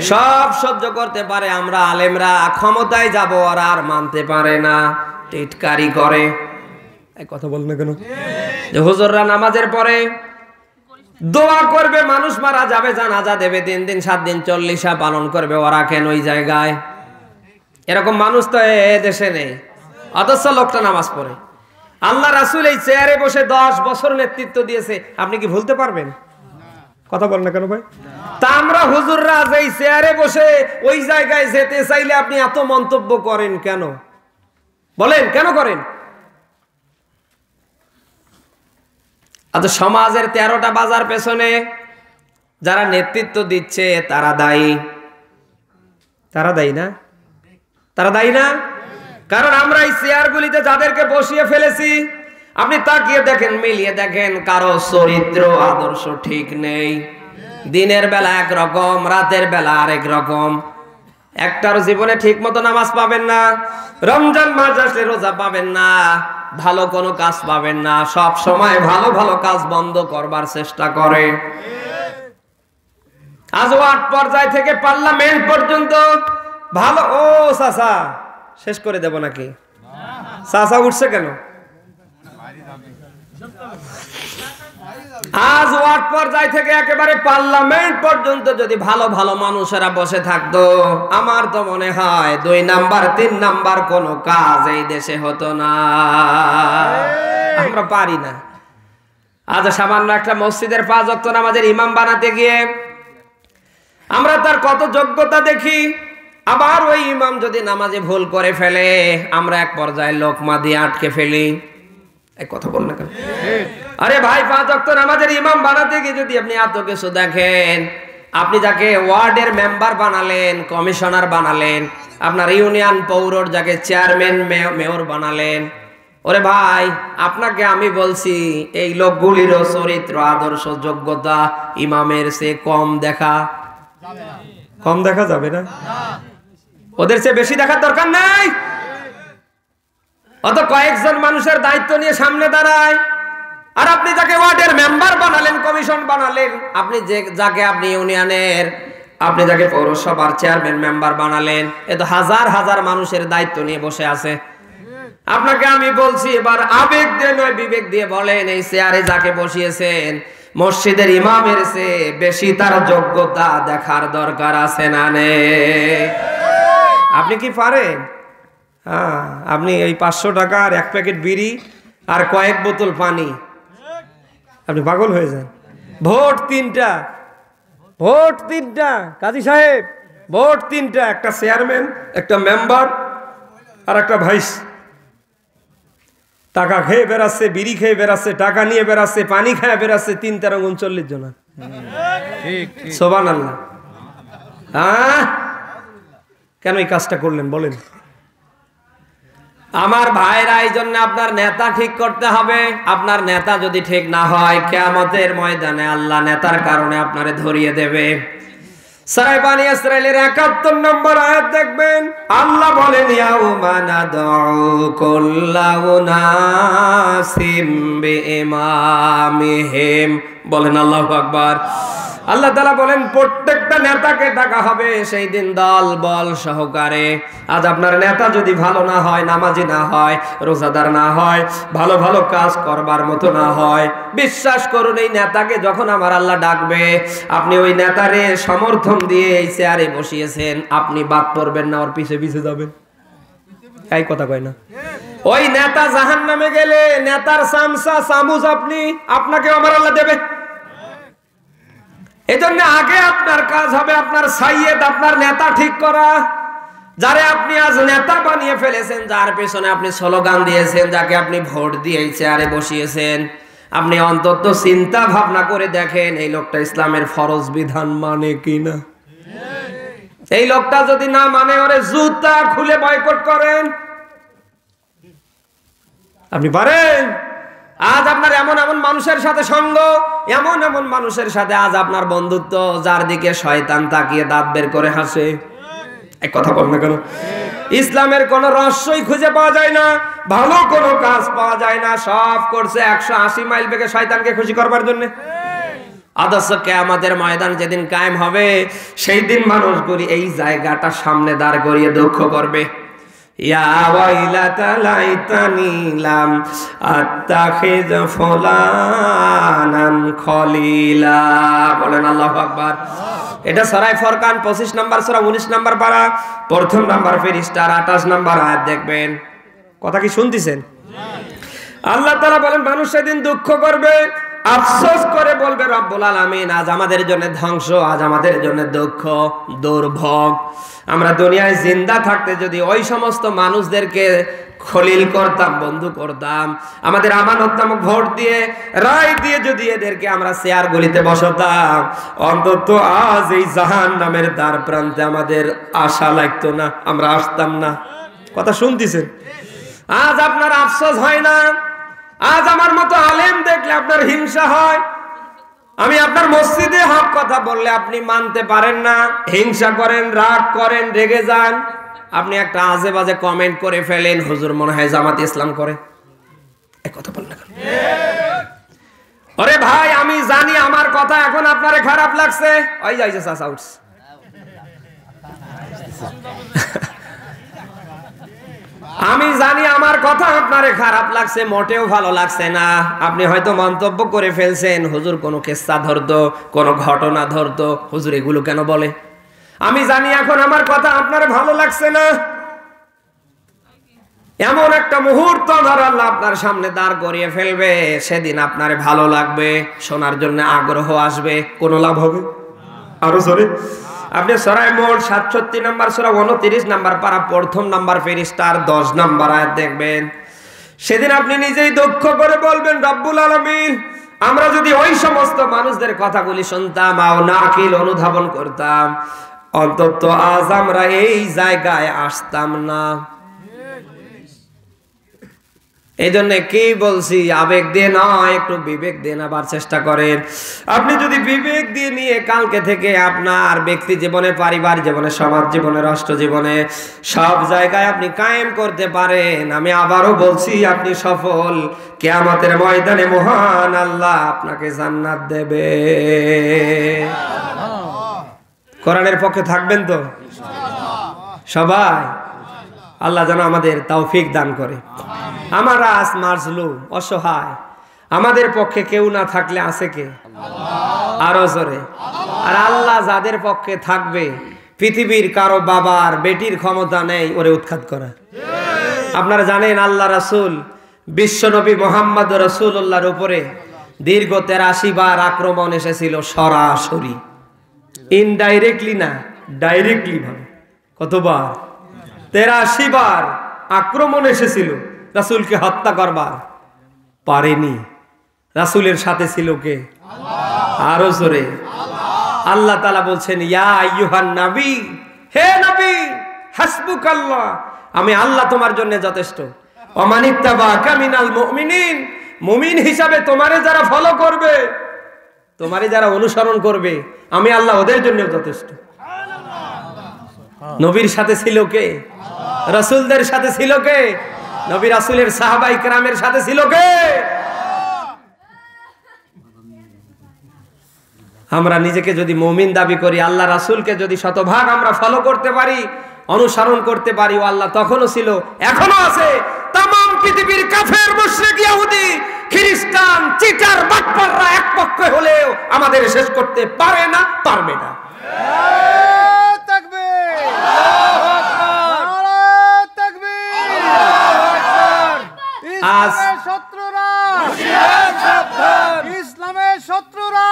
সব সহ্য করতে পারে, আমরা আলেমরা ক্ষমতায় যাব ওরা আর মানতে পারে না, টিটকারি করে। এই কথা বলেন না কেন? যে হুজুররা নামাজের পরে দোয়া করবে, মানুষ মারা যাবে, জানাজা দেবে, 3 দিন 7 দিন 40 পালন করবে, ওরা কেন ওই জায়গায়? এরকম মানুষ তো এ দেশে নেই, অথচ লোকটা নামাজ পড়ে। আল্লাহ রাসূল এই চেয়ারে বসে 10 বছর নেতৃত্ব দিয়েছে, আপনি কি ভুলতে পারবেন? কথা বলেন না কেন ভাই? তা আমরা হুজুররা এই চেয়ারে বসে ওই জায়গায় যেতে চাইলে আপনি এত মন্তব্য করেন কেন? বলেন কেন করেন? আচ্ছা, সমাজের 13টা বাজার পেছনে যারা নেতৃত্ব দিচ্ছে তারা দায়ী। তারা দায়ী না? তারা দায়ী না? কারণ আমরা এই চেয়ারগুলিতে যাদেরকে বসিয়ে ফেলেছি, আপনি তাকিয়ে দেখেন, মিলিয়ে দেখেন, কারো চরিত্র আদর্শ ঠিক নেই। দিনের বেলা একরকম, রাতের বেলা আরেক রকম। একটার জীবনে ঠিক মতো নামাজ পাবেন না, রমজান মাস আসলে রোজা পাবেন না, ভালো কোনো কাজ পাবেন না। সব সময় ভালো ভালো কাজ বন্ধ করবার চেষ্টা করে। আজ ওয়ার্ড পর্যায় থেকে পার্লামেন্ট পর্যন্ত ভালো। ও চাচা, শেষ করে দেব নাকি? চাচা উঠছে কেন? আজ ওয়ার্ড পর্যায় থেকে একেবারে পার্লামেন্ট পর্যন্ত যদি ভালো ভালো মানুষেরা বসে থাকতো, আমার তো মনে হয় 2 নাম্বার 3 নাম্বার কোনো কাজ এই দেশে হতো না। আমরা পারি না। আজ সামান্য একটা মসজিদের 5 ওয়াক্ত নামাজের ইমাম বানাতে গিয়ে আমরা তার কত যোগ্যতা দেখি। আবার ওই ইমাম যদি নামাজে ভুল করে ফেলে, আমরা এক পর্যায়ে লোকমা দিয়ে আটকে ফেলি। এক কথা বল না কেন? আরে ভাই, 5 ওয়াক্ত নামাজের ইমাম বানাতে গিয়ে যদি আপনি এত কিছু দেখেন, আপনি যাকে ওয়ার্ডের মেম্বার বানালেন, কমিশনার বানালেন, আপনার ইউনিয়ন পৌরর যাকে চেয়ারম্যান মেয়র বানালেন, ওরে ভাই, আপনাকে আমি বলছি এই লোকগুলিরও চরিত্র আদর্শ যোগ্যতা ইমামের চেয়ে কম দেখা যাবে না? ওদের চেয়ে বেশি দেখার দরকার নাই। অত কয়েকজন মানুষের দায়িত্ব নিয়ে সামনে দাঁড়ায়, আর আপনি যাকে ওয়ার্ডের মেম্বার বানালেন, কমিশন বানালেন, আপনি যাকে আপনি ইউনিয়নের, আপনি যাকে পৌরসভার চেয়ারম্যান মেম্বার বানালেন, এ তো হাজার হাজার মানুষের দায়িত্ব নিয়ে বসে আছে। আপনাকে আমি বলছি, এবার আবেগ দিয়ে নয় বিবেক দিয়ে বলেন, এই চেয়ারে যাকে বসিয়েছেন মসজিদের ইমামের চেয়ে বেশি তার যোগ্যতা দেখার দরকার আছে না নেই? আপনি কি পারেন? হ্যাঁ, আপনি এই 500 টাকার 1 প্যাকেট বিড়ি আর কয়েক বোতল পানি, আপনি পাগল হয়ে যান। ভোট 3টা, ভোট 3টা, কাজী সাহেব, ভোট 3টা, একটা চেয়ারম্যান, একটা মেম্বার আর একটা ভাইস। টাকা খেয়ে বেড়াচ্ছে, বিড়ি খেয়ে বেড়াচ্ছে, টাকা নিয়ে বেড়াচ্ছে, পানি খেয়ে বেড়াচ্ছে, 3 × 39 জন। সুবহানাল্লাহ। হ্যাঁ, কেন এই কাজটা করলেন বলেন? আমার ভাইরা, এই জন্য আপনার নেতা ঠিক করতে হবে। আপনার নেতা যদি ঠিক না হয়, কিয়ামতের ময়দানে আল্লাহ নেতার কারণে আপনারে ধরিয়ে দেবে। সূরা বনী ইসরাঈলের ৭১ নম্বর আয়াত দেখবেন, আল্লাহ বলেন ইয়াউমা নাদউ কুল্লা উনাসিম বিইমামিহিম। বলেন আল্লাহু আকবার। আল্লাহ তাআলা বলেন প্রত্যেকটা নেতাকে ডাকা হবে সেই দিন দল বল সহকারে। আজ আপনার নেতা যদি ভালো না হয়, নামাজি না হয়, রোজাদার না হয়, ভালো ভালো কাজ করবার মতো না হয়, বিশ্বাস করুন এই নেতাকে যখন আমার আল্লাহ ডাকবে, আপনি ওই নেতারে সমর্থন দিয়ে এই চেয়ারে বসিয়েছেন, আপনি বাদ পড়বেন না, ওর পিছে পিছে যাবেন। এই কথা কয় না? ওই নেতা জাহান্নামে গেলে নেতার সামসা সামুজ আপনাকে আমার আল্লাহ দেবে। এজন্য আগে আপনার কাজ হবে আপনার সাইয়েদ, আপনার নেতা ঠিক করা। যারে আপনি আজ নেতা বানিয়ে ফেলেছেন, যার পেছনে আপনি স্লোগান দিয়েছেন, যাকে আপনি ভোট দিয়ে এই চেয়ারে বসিয়েছেন, আপনি অন্তত চিন্তা ভাবনা করে দেখেন এই লোকটা ইসলামের ফরজ বিধান মানে কিনা। এই লোকটা যদি না মানে, ওরে জুতা খুলে বয়কট করেন। আপনি পারেন? আজ আপনার এমন এমন মানুষের সাথে সঙ্গ, এমন এমন মানুষের সাথে আজ আপনার বন্ধুত্ব, যার দিকে শয়তান তাকিয়ে দাঁত বের করে হাসে। এক কথা বল না কেন? ইসলামের কোন রহস্যই খুঁজে পাওয়া যায় না, ভালো কোনো কাজ পাওয়া যায় না, সব করছে 180 মাইল বেগে শয়তানকে খুশি করবার জন্য। আদর্শ কিয়ামতের ময়দান যেদিন কায়েম হবে, সেই দিন মানুষগুলি এই জায়গাটা সামনে দাঁড় করিয়ে দুঃখ করবে। ইয়া ওয়াইলাতা লাইতানি লাম আত্তাখিয ফুলানান খলিলা। বলেন আল্লাহু আকবার। এটা সূরা ফুরকান 25 নম্বর সূরা 19 নম্বর পারা, প্রথম নাম্বার পৃষ্ঠার 28 নম্বর আয়াত দেখবেন। কথা কি শুনতেছেন? আল্লাহ তাআলা বলেন মানুষ সেদিন দুঃখ করবে, আফসোস করে বলবে রব্বুল আলামিন আজ আমাদের জন্য ধ্বংস, আজ আমাদের জন্য দুঃখ, দুর্ভোগ। আমরা দুনিয়ায় জিন্দা থাকতে যদি ওই সমস্ত মানুষদেরকে খলিল করতাম, বন্ধু করতাম, আমাদের আমানত নামক ভোট দিয়ে, রায় দিয়ে যদি এদেরকে আমরা চেয়ার গলিতে বসাতাম, অন্তত আজ এই জাহান্নামের দ্বার প্রান্তে আমাদের আশা লাগতো না, আমরা আসতাম না। কথা শুনতেছেন? আজ আপনার আফসোস হয় না? আজ আমার মতো আলেম দেখলে আপনার হিংসা হয়? আমি আপনার মসজিদে হক কথা বললে আপনি মানতে পারেন না, হিংসা করেন, রাগ করেন, রেগে যান। আপনি একটা আজে বাজে কমেন্ট করে ফেলেন, হুজুর মনে হয় জামাত ইসলাম করে। এক কথা বল না কেন? আরে ভাই, আমি জানি আমার কথা এখন আপনারে খারাপ লাগছে। ওই যাইছে চাচা উঠস। আমি জানি আমার কথা আপনারে খারাপ লাগছে, মোটেও ভালো লাগছে না। আপনি হয়তো মন্তব্য করে ফেলছেন, হুজুর কোনো কিস্সা ধরতো, কোনো ঘটনা ধরতো, হুজুর এগুলো কেন বলে। আমি জানি এখন আমার কথা আপনার ভালো লাগছে না। এমন একটা মুহূর্ত ধর আল্লাহ আপনার সামনে দাঁড় করিয়ে ফেলবে, সেদিন আপনার ভালো লাগবে, শোনার জন্য আগ্রহ আসবে, কোনো লাভ হবে? আরো জোরে। আপনি সূরা মোট 67 নম্বর সূরা 29 নম্বর পারা, প্রথম নাম্বার পৃষ্ঠার 10 নম্বর আয়াত দেখবেন। সেদিন আপনি নিজেই দুঃখ করে বলবেন রব্বুল আলামিন, আমরা যদি ওই সমস্ত মানুষদের কথাগুলি শুনতাম, নাকিল অনুধাবন করতাম, অন্তত আজ আমরা এই জায়গায় আসতাম না। এই জন্য কি বলছি, আবেগ দিয়ে নয়, একটু বিবেক দিয়ে নেবার চেষ্টা করেন। আপনি যদি বিবেক দিয়ে নিয়ে কালকে থেকে আপনার ব্যক্তি জীবনে, পারিবারিক জীবনে, সমাজ জীবনে, রাষ্ট্র জীবনে, সব জায়গায় আপনি কায়েম করতে পারেন, আমি আবারও বলছি আপনি সফল। কিয়ামতের ময়দানে মহান আল্লাহ আপনাকে জান্নাত দেবে। কোরআনের পক্ষে থাকবেন তো সবাই? আল্লাহ যেন আমাদের তৌফিক দান করে। আমরা আজ মাজলুম, অসহায়, আমাদের পক্ষে কেউ না থাকলে আছে কে? আরো জোরে। আর আল্লাহ যাদের পক্ষে থাকবে, পৃথিবীর কারো বাবার বেটির ক্ষমতা নেই ওরে উৎখাত করা। আপনারা জানেন আল্লাহ রাসূল বিশ্বনবী মুহাম্মদ রাসূলুল্লাহর উপরে দীর্ঘ 83 বার আক্রমণ এসেছিল, সরাসরি, ইনডাইরেক্টলি না, ডাইরেক্টলি ভাবে। কতবার? 83 বার আক্রমণ এসেছিল রাসূলকে হত্যা করবার, পারেনি। রাসূলের সাথে ছিল কে? আরো জোরে। আল্লাহ তাআলা বলছেন ইয়া আইয়ুহান নবী, হে নবী, হাসবুকাল্লাহ, আমি আল্লাহ তোমার জন্য যথেষ্ট। ওমানিত্তাবাকা মিনাল মুমিনিন, মুমিন হিসাবে তোমারে যারা ফলো করবে, তোমারে যারা অনুসরণ করবে, আমি আল্লাহ ওদের জন্য যথেষ্ট। নবীর সাথে ছিল কে? রাসূলদের সাথে ছিল কে? নবী রাসূলের সাহাবায়ে কেরামের সাথে ছিল কে? আমরা নিজেকে যদি মুমিন দাবি করি, আল্লাহ রাসূলকে যদি শতভাগ আমরা ফলো করতে পারি, অনুসরণ করতে পারি, ও আল্লাহ তখনও ছিল, এখনো আছে। तमाम পৃথিবীর কাফের, মুশরিক, ইহুদি, খ্রিস্টান, চিটার, বাটপাররা এক পক্ষে হলেও আমাদের শেষ করতে পারে না, পারবে না। আজ ইসলামের শত্রুরা,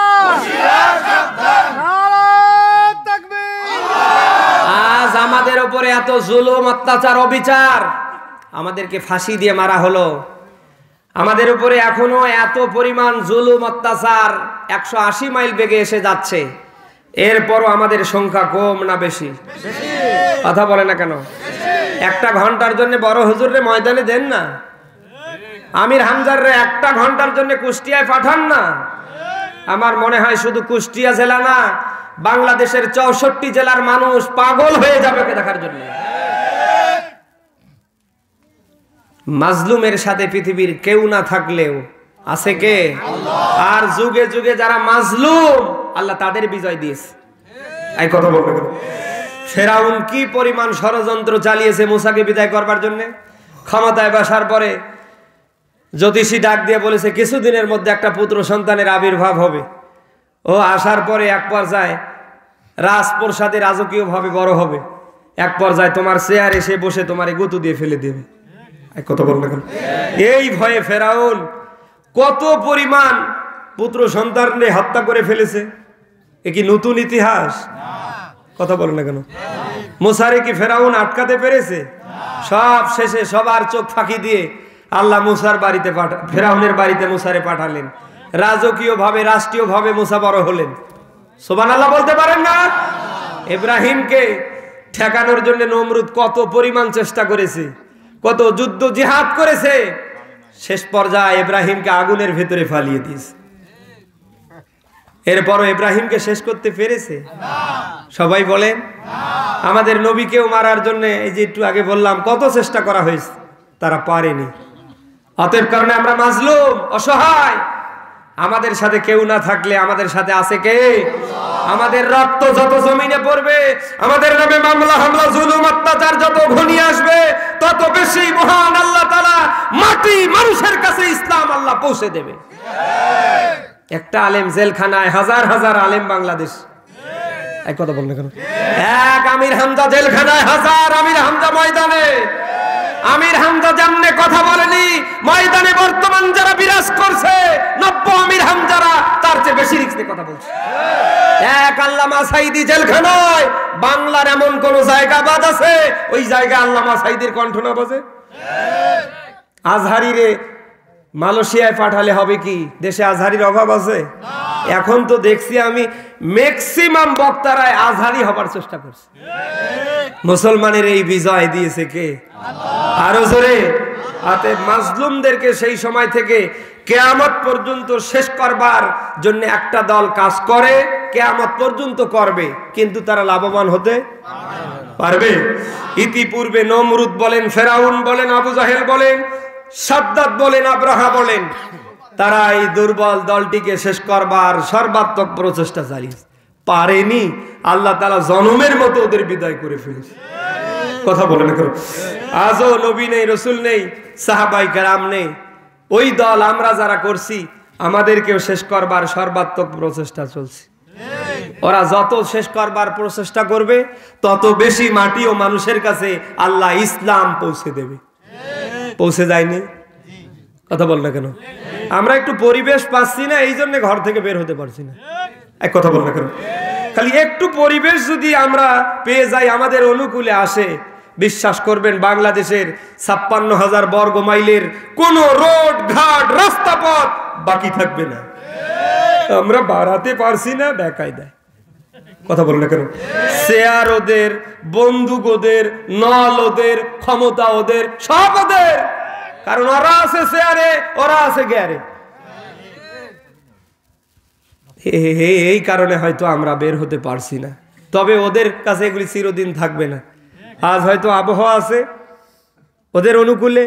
আজ আমাদের উপরে এত জুলুম, অত্যাচার, অবিচার, আমাদেরকে ফাঁসি দিয়ে মারা হলো। আমাদের উপরে এখনো এত পরিমাণ জুলুম, অত্যাচার 180 মাইল বেগে এসে যাচ্ছে। এরপরও আমাদের সংখ্যা কম না বেশি? কথা বলে না কেন? একটা ঘন্টার জন্য বড় হুজুরে ময়দানে দেন না, আমির হামজারে একটা ঘন্টার জন্য কুষ্টিয়ায় পাঠান না। আমার মনে হয় শুধু কুষ্টিয়া জেলা না, বাংলাদেশের 64 জেলার মানুষ পাগল হয়ে যাবে ওকে দেখার জন্য। মাজলুমের সাথে পৃথিবীর কেউ না থাকলেও আছে কে? আর যুগে যুগে যারা মাজলুম, আল্লাহ তাদের বিজয় দিয়েছে। এই কথা বলবে কেন? ফেরাউন কি পরিমাণ ষড়যন্ত্র চালিয়েছে মুসাকে বিদায় করবার জন্য। ক্ষমতায় বসার পরে জ্যোতিষী ডাক দিয়ে বলেছে কিছুদিনের মধ্যে একটা পুত্র সন্তানের আবির্ভাব হবে। ও আসার পরে এক পর্যায়ে রাজপ্রসাদে রাজকীয় ভাবে বড় হবে, এক পর্যায়ে তোমার চেয়ারে এসে বসে তোমার গুঁতো দিয়ে ফেলে দেবে। কথা বল না কেন? এই ভয়ে ফেরাউন কত পরিমাণ পুত্র সন্তানকে হত্যা করে ফেলেছে। এ কি নতুন ইতিহাস? কথা বল না কেন? মুসারে কি ফেরাউন আটকাতে পেরেছে? সব শেষে সবার চোখ ফাঁকি দিয়ে আল্লাহ মুসার বাড়িতে ফেরাউনের বাড়িতে মুসারে পাঠালেন। রাজকীয় ভাবে, রাষ্ট্রীয় ভাবে মুসা বড় হলেন। সুবহানাল্লাহ বলতে পারেন না? ইব্রাহিমকে ঠেকানোর জন্য নমরুদ কত পরিমাণ চেষ্টা করেছে, কত যুদ্ধ জিহাদ করেছে। শেষ পর্যায়ে ইব্রাহিমকে আগুনের ভেতরে ফালিয়ে দিয়েছে। এরপরও ইব্রাহিমকে শেষ করতে পেরেছে? সবাই বলেন। আমাদের নবীকেও মারার জন্য এই যে একটু আগে বললাম কত চেষ্টা করা হয়েছে, তারা পারেনি। অতএব কারণে আমরা মাজলুম, অসহায়। আমাদের সাথে কেউ না থাকলে আমাদের সাথে আছে কে? আমাদের রক্ত যত জমিনে পড়বে, আমাদের নামে মামলা, হামলা, জুলুম, অত্যাচার যত ঘনিয়ে আসবে, তত বেশি মহান আল্লাহ তাআলা মাটি মানুষের কাছে ইসলাম আল্লাহ পৌঁছে দেবে। একটা আলেম জেলখানায়, হাজার হাজার আলেম বাংলাদেশ। এক কথা বললেন কেন? এক আমির হামজা জেলখানায়, হাজার আমির হামজা ময়দানে। আমির হামজা জাননে কথা বলেনি, ময়দানে বর্তমান যারা বিরাজ করছে 90 আমির হামজারা তার চেয়ে বেশি রিস্কে কথা বলছে। এক আল্লামা সাঈদী জেলখানায়। বাংলার এমন কোন জায়গা বাদ আছে ওই জায়গায় আল্লামা সাঈদীর কণ্ঠ না বাজে? আজহারিরে মালয়েশিয়ায় পাঠালে হবে কি? দেশে আজহারির অভাব আছে? এখন তো দেখছি আমি ম্যাক্সিমাম বক্তারাই আজহারি হবার চেষ্টা করছে। মুসলমানের এই বিজয় দিয়েছে কে? আরো জোরে। অতএব মাজলুমদেরকে সেই সময় থেকে কিয়ামত পর্যন্ত শেষ করবার জন্য একটা দল কাজ করে, কিয়ামত পর্যন্ত করবে, কিন্তু তারা লাভবান হতে পারবে? ইতিপূর্বে নমরুদ বলেন, ফেরাউন বলেন, আবু জাহেল বলেন, সাদ্দাত বলেন, আব্রাহা বলেন, তারা এই দুর্বল দলটিকে শেষ করবার সর্বাত্মক প্রচেষ্টা চালিয়েছে, পারেনি। আল্লাহ তাআলা জনমের মতো ওদের বিদায় করে ফেলেছে। কথা বলে না কেন? আজও নবী নেই, রসুল নেই, সাহাবায়ে কেরাম নেই। ওই দল আমরা যারা করছি, আমাদেরকেও শেষ করবার সর্বাত্মক প্রচেষ্টা চলছে। ওরা যত শেষ করবার প্রচেষ্টা করবে, তত বেশি মাটি ও মানুষের কাছে আল্লাহ ইসলাম পৌঁছে দেবে। পৌঁছে যায়নি? কথা বল না কেন? আমরা একটু পরিবেশ পাচ্ছি না, এই জন্য ঘর থেকে বের হতে পারছি না। এক কথা বল না কেন? খালি একটু পরিবেশ যদি আমরা পেয়ে যাই, আমাদের অনুকূলে আসে, বিশ্বাস করবেন বাংলাদেশের 56,000 বর্গ মাইলের কোন রোড ঘাট রাস্তাপথ বাকি থাকবে না। আমরা বাড়াতে পারছি না বেকায়দায়। কথা বলো না কেন? শেয়ার ওদের, বন্দুক ওদের, নল ওদের, ক্ষমতা ওদের, সব ওদের। কারণ ওরা আছে শেয়ারে, ওরা আছে গ্যারে। এই কারণে হয়তো আমরা বের হতে পারছি না। তবে ওদের কাছে এগুলি চিরদিন থাকবে না। আজ হয়তো আবহাওয়া আছে ওদের অনুকূলে,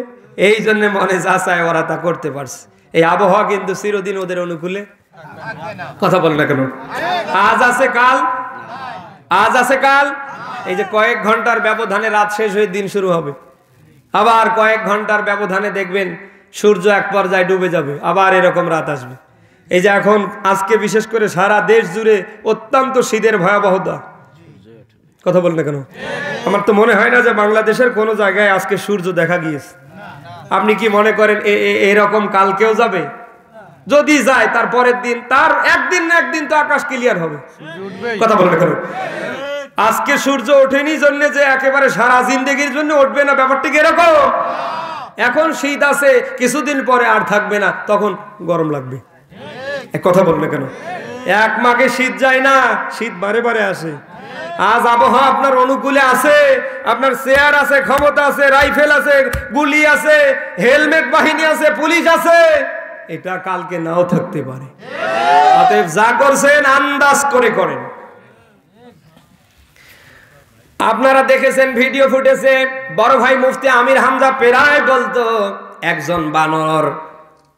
এই জন্য মনে যা চায় ওরা তা করতে পারছে। এই আবহাওয়া কিন্তু চিরদিন ওদের অনুকূলে। কথা বল না কেন? আজ আছে কাল, আজ আছে কাল। এই যে কয়েক ঘন্টার ব্যবধানে রাত শেষ হয়ে দিন শুরু হবে, আবার কয়েক ঘন্টার ব্যবধানে দেখবেন সূর্য এক পর্যায়ে ডুবে যাবে, আবার এরকম রাত আসবে। এই যে এখন আজকে বিশেষ করে সারা দেশ জুড়ে অত্যন্ত শীতের ভয়াবহতা। কথা বল না কেন? আমার তো মনে হয় না যে বাংলাদেশের কোনো জায়গায় আজকে সূর্য দেখা গিয়েছে। আপনি কি মনে করেন এরকম কালকেও যাবে? যদি যায় তার পরের দিন, তার একদিন না একদিন তো আকাশ ক্লিয়ার হবে। কথা বল না কেন? আজকে সূর্য ওঠেনি জন্য যে একেবারে সারা জিন্দেগির জন্য উঠবে না, ব্যাপারটা কি এরকম? এখন শীত আছে, কিছুদিন পরে আর থাকবে না, তখন গরম লাগবে। কথা বল না কেন? এক মাঘে শীত যায় না, শীত বারে বারে আসে। আজ আবহাওয়া আপনার অনুকূলে আছে, আপনার চেয়ার আছে, ক্ষমতা আছে, রাইফেল আছে, গুলি আছে, হেলমেট বাহিনী আছে, পুলিশ আছে, এটা কালকে নাও থাকতে পারে। অতএব যা করছেন আন্দাজ করে করেন। আপনারা দেখেছেন ভিডিও ফুটেজে বড় ভাই মুফতি আমির হামজা প্রায় বলতো একজন বানর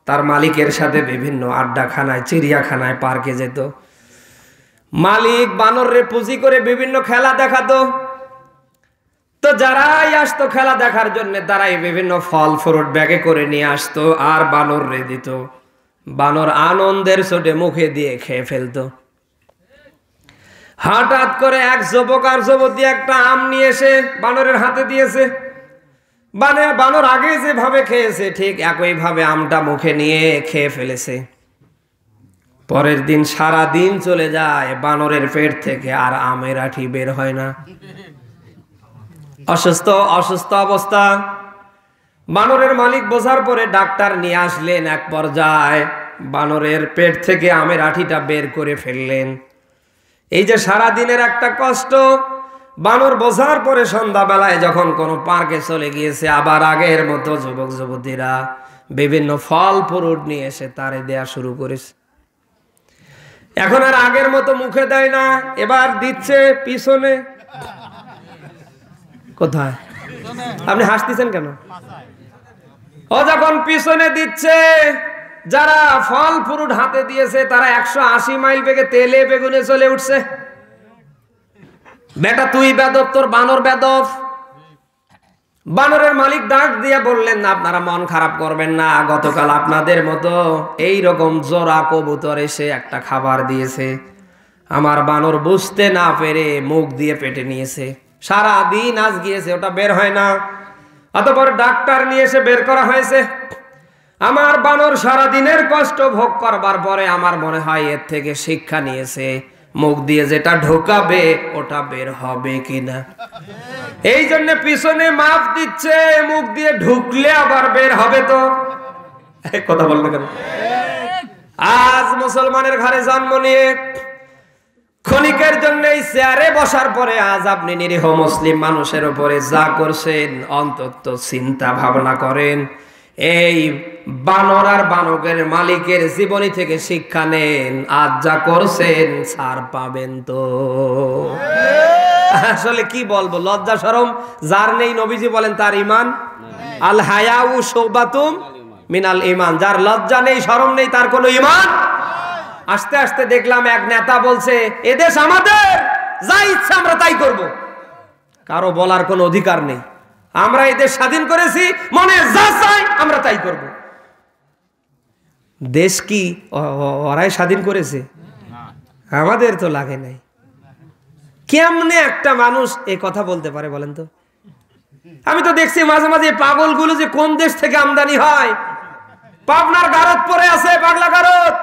তার মালিকের সাথে বিভিন্ন আড্ডাখানায়, চিড়িয়াখানায়, পার্কে যেত। মালিক বানররে পুঁজি করে বিভিন্ন খেলা দেখাতো। তো যারাই আসতো খেলা দেখার জন্য তারাই বিভিন্ন ফল ফ্রুট ব্যাগে করে নিয়ে আসতো আর বানররে দিত। বানর আনন্দের চোটে মুখে দিয়ে খেয়ে ফেলতো। হঠাৎ করে এক যুবক আর যুবতী একটা আম নিয়ে এসে বানরের হাতে দিয়েছে। বানর আগে যেভাবে খেয়েছে ঠিক একইভাবে আমটা মুখে নিয়ে খেয়ে ফেলেছে। পরের দিন সারা দিন চলে যায়, বানরের পেট থেকে আর আমের আঠি বের হয় না। অসুস্থ অবস্থা। বানরের মালিক বোঝার পরে ডাক্তার নিয়ে আসলেন। এক পর্যায়ে বানরের পেট থেকে আমের আঠিটা বের করে ফেললেন। এই যে সারা দিনের একটা কষ্ট, বানর বোঝার পরে সন্ধ্যাবেলায় যখন কোনো পার্কে চলে গিয়েছে, আবার আগের মতো যুবক যুবতীরা বিভিন্ন ফল ফ্রুট নিয়ে এসে তারে দেয়া শুরু করেছে। এখন আর আগের মতো মুখে দেয় না, এবার দিচ্ছে পিছনে। কোথায়? আপনি হাসতেছেন কেন? ও যখন পিছনে দিচ্ছে, যারা ফল ফ্রুট হাতে দিয়েছে তারা 180 মাইল বেগে তেলে বেগুনে চলে উঠছে। বেটা তুই বেদব, তোর বানর বেদব। বানরের মালিক ডাক দিয়ে বললেন, না আপনারা মন খারাপ করবেন না, গতকাল আপনাদের মতো এই রকম জোড়া কবুতর এসে একটা খাবার দিয়েছে। আমার বানর বুঝতে না পেরে মুখ দিয়ে পেটে নিয়েছে, সারা দিন আজ গিয়েছে, ওটা বের হয় না। অতঃপর ডাক্তার নিয়ে এসে বের করা হয়েছে। আমার বানর সারা দিনের কষ্ট ভোগ করবার পরে আমার মনে হয় এর থেকে শিক্ষা নিয়েছে, মুখ দিয়ে যেটা ঢোকাবে ওটা বের হবে কিনা। এই জন্য পিছনে মাপ দিচ্ছে, মুখ দিয়ে ঢুকলে আবার বের হবে। তো কথা বললো কেন? আজ মুসলমানের ঘরে জন্ম নিয়ে ক্ষণিকের জন্য এই চেয়ারে বসার পরে আজ আপনি নিরীহ মুসলিম মানুষের উপরে যা করছেন, অন্তত চিন্তা ভাবনা করেন। এই বানর আর বানকের মালিকের জীবনী থেকে শিক্ষা নেন। আজ যা করছেন ছাড় পাবেন তো। আসলে কি বলবো, লজ্জা শরম যার নেই, নবীজি বলেন তার ঈমান আল হায়াউ শুবাতুম মিনাল ঈমান। যার লজ্জা নেই, শরম নেই, তার কোনো ঈমান। আস্তে আস্তে দেখলাম এক নেতা বলছে এদেশ আমাদের, যা ইচ্ছা আমরা তাই করব, কারো বলার কোনো অধিকার নেই। আমরা এদেশ স্বাধীন করেছি, মনে যা চাই আমরা তাই করব। দেশ কি ওরাই স্বাধীন করেছে? আমাদের তো লাগে নাই। কেমনে একটা মানুষ এই কথা বলতে পারে বলেন তো? আমি তো দেখছি মাঝে মাঝে পাগলগুলো যে কোন দেশ থেকে আমদানি হয়। পাবনার গারদ পরে আছে, পাগলা গারদ।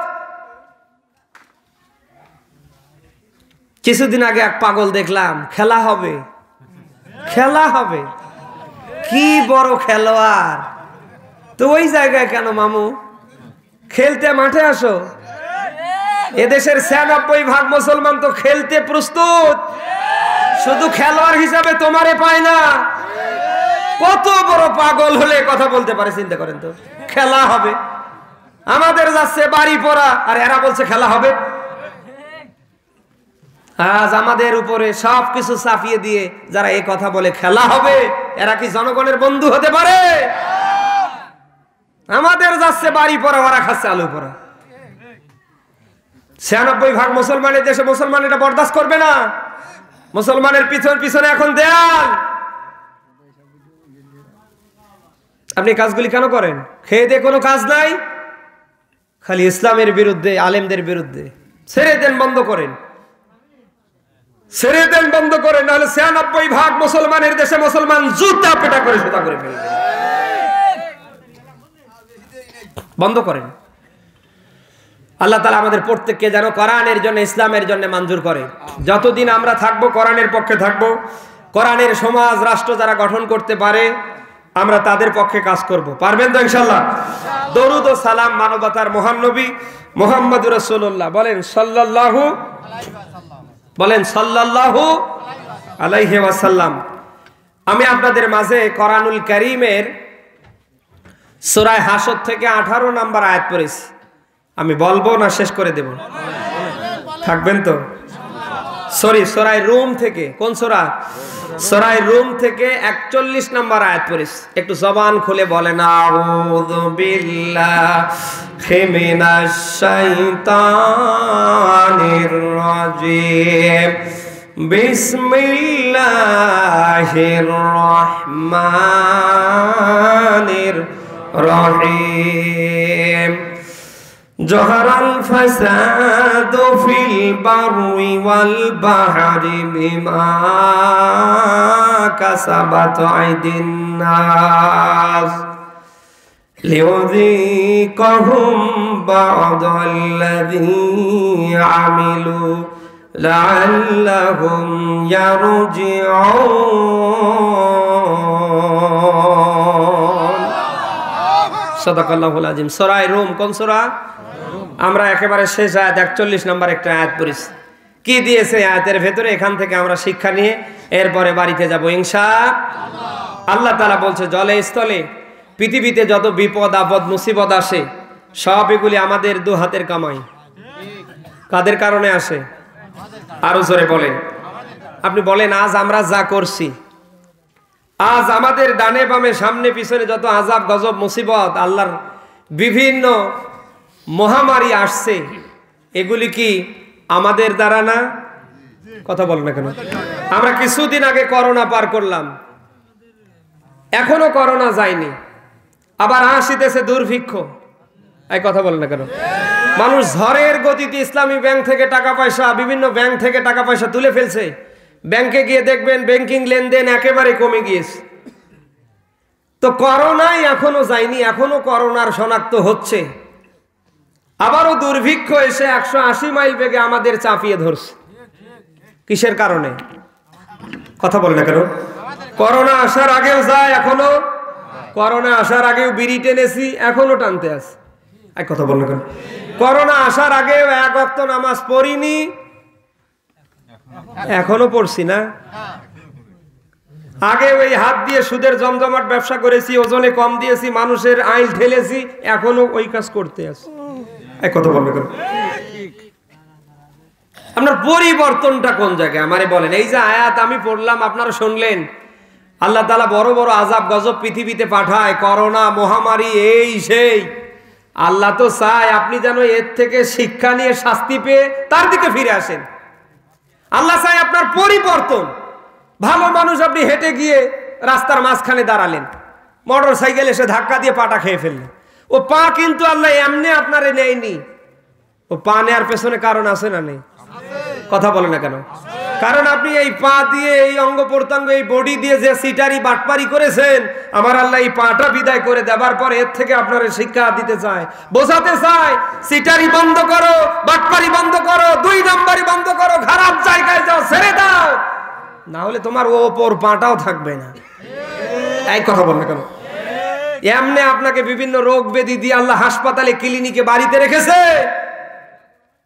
কিছুদিন আগে এক পাগল দেখলাম, খেলা হবে, খেলা হবে, কি বড় খেলোয়াড়। তো ওই জায়গায় কেন মামু? খেলতে মাঠে আসো। এদেশের ৯৬% মুসলমান তো খেলতে প্রস্তুত, শুধু খেলোয়াড় হিসাবে তোমারে পায় না। কত বড় পাগল হলে কথা বলতে পারে চিন্তা করেন তো। খেলা হবে, আমাদের যাচ্ছে বাড়ি পড়া, আর এরা বলছে খেলা হবে। আজ আমাদের উপরে সবকিছু চাপিয়ে দিয়ে যারা এই কথা বলে খেলা হবে, এরা কি জনগণের বন্ধু হতে পারে? আমাদের যাচ্ছে বাড়ি পড়া, ওরা খাচ্ছে আলু পড়া। ৯৬% মুসলমানের দেশে মুসলমান এটা বরদাস্ত করবে না। মুসলমানের পিছনে এখন দেয়াল। আপনি কাজগুলি কেন করেন? খেয়ে দিয়ে কোনো কাজ নাই, খালি ইসলামের বিরুদ্ধে, আলেমদের বিরুদ্ধে। ছেড়ে দেন, বন্ধ করেন, ছেড়ে দেন, বন্ধ করেন, নাহলে ৯৬% মুসলমানের দেশে মুসলমান জুতা পেটা করে সোতা করে ফেলবে। বন্ধ করেন। আল্লাহ তাআলা আমাদের প্রত্যেককে যেন কোরআনের জন্য, ইসলামের জন্য মঞ্জুর করে। যতদিন আমরা থাকবো কোরআনের পক্ষে থাকবো, কোরআনের সমাজ রাষ্ট্র যারা গঠন করতে পারে আমরা তাদের পক্ষে কাজ করব। পারবেন তো ইনশাআল্লাহ? দরুদ ও সালাম মানবতার মহান নবী মুহাম্মদুর রাসূলুল্লাহ বলেন সাল্লাল্লাহু আলাইহি ওয়াসাল্লাম। আমি আপনাদের মাঝে কোরআনুল কারীমের সূরা হাসর থেকে 18 নম্বর আয়াত পড়েছি। আমি বলবো না শেষ করে দেব? থাকবেন তো? সূরা রুম থেকে, কোন সূরা? সূরা রুম থেকে 41 নম্বর আয়াত পড়েছি। একটু জবান খুলে বলেন আউযু বিল্লাহি মিনাশ শাইতানির রাজিম, বিসমিল্লাহির রহমানির রহিম। জহরাল ফাসাদু ফিল বাররি ওয়াল বাহরি বিমা কাসাবাত আইদিন নাস লিউযীকাহুম বা'দাল্লাযী আমিলু লাআল্লাহুম ইয়ারজিউন। সাদাকাল্লাহুল আযীম। সূরা রুম, কোন সূরা? আমরা একেবারে শেষ আয়াত 41 নম্বর একটা আয়াত পড়েছি। কি দিয়েছে আয়াতের ভেতরে, এখান থেকে আমরা শিক্ষা নিয়ে এরপরে বাড়িতে যাব ইনশাআল্লাহ। আল্লাহ তাআলা বলছে জলে স্থলে পৃথিবীতে যত বিপদ আপদ মুসিবত আসে সব এগুলি আমাদের দু হাতের কামাই। কাদের কারণে আসে? আরো জোরে বলেন। আপনি বলেন আজ আমরা যা করছি, আজ আমাদের ডানে বামে সামনে পিছনে যত আযাব গজব মুসিবত, আল্লাহর বিভিন্ন মহামারী আসছে, এগুলি কি আমাদের দ্বারা না? কথা বলেন না কেন? আমরা কিছুদিন আগে করোনা পার করলাম, এখনো করোনা যায়নি, আবার আসিতেছে দুর্ভিক্ষ। এই কথা বলেন না কেন? মানুষ ঝড়ের গতিতে ইসলামী ব্যাংক থেকে টাকা পয়সা, বিভিন্ন ব্যাংক থেকে টাকা পয়সা তুলে ফেলছে। ব্যাংকে গিয়ে দেখবেন ব্যাংকিং লেনদেন একেবারে কমে গিয়েছে। তো করোনাই এখনো যায়নি, এখনো করোনার শনাক্ত হচ্ছে। আবারও দুর্ভিক্ষ এসে 180 মাইল বেগে আমাদের চাপিয়ে ধরছে। কিসের কারণে? কথা বলে না কেন? করোনা আসার আগেও যায়, এখনো করোনা আসার আগেও বিড়ি টেনেছি, এখনো টানতে আছে। এক কথা বলে না কেন? করোনা আসার আগেও এক ওয়াক্ত নামাজ পড়িনি, এখনো পড়ছি না। আগে ওই হাত দিয়ে সুদের জমজমাট ব্যবসা করেছি, ওজনে কম দিয়েছি, মানুষের আইল ঢেলেছি, এখনো ওই কাজ করতে আছে। এক কথা বলবে কেন? আপনার পরিবর্তনটা কোন জায়গায় আমারে বলেন। এই যে আয়াত আমি পড়লাম, আপনারা শুনলেন, আল্লাহ তাআলা বড় বড় আযাব গজব পৃথিবীতে পাঠায়, করোনা মহামারী এই সেই। আল্লাহ তো চায় আপনি যেন এর থেকে শিক্ষা নিয়ে শাস্তি পেয়ে তার দিকে ফিরে আসেন। আল্লাহ চায় আপনার পরিবর্তন। ভালো মানুষ, আপনি হেঁটে গিয়ে রাস্তার মাঝখানে দাঁড়ালেন, মোটর সাইকেল এসে ধাক্কা দিয়ে পাটা খেয়ে ফেললেন। ও পা কিন্তু আল্লাহ এমনি আপনারে নেয়নি, ও পা নেওয়ার পেছনে কারণ আছে না নেই? কথা বলে না কেন? কারণ আপনি এই পা দিয়ে, এই অঙ্গ প্রত্যঙ্গ, এই বডি দিয়ে যে সিটারি বাটপারি করেছেন, আমার আল্লাহ এই পাটা বিদায় করে দেবার পরে এর থেকে আপনার শিক্ষা দিতে চায়, বোঝাতে চায়, সিটারি বন্ধ করো, বাটপারি বন্ধ করো, 2 নাম্বারি বন্ধ করো, খারাপ জায়গায় যাও, ছেড়ে দাও, না হলে তোমার ওপর পাটাও থাকবে না। এই কথা বল না কেন? এমনি আপনাকে বিভিন্ন রোগ ব্যাধি দিয়ে আল্লাহ হাসপাতালে, ক্লিনিকে, বাড়িতে রেখেছে।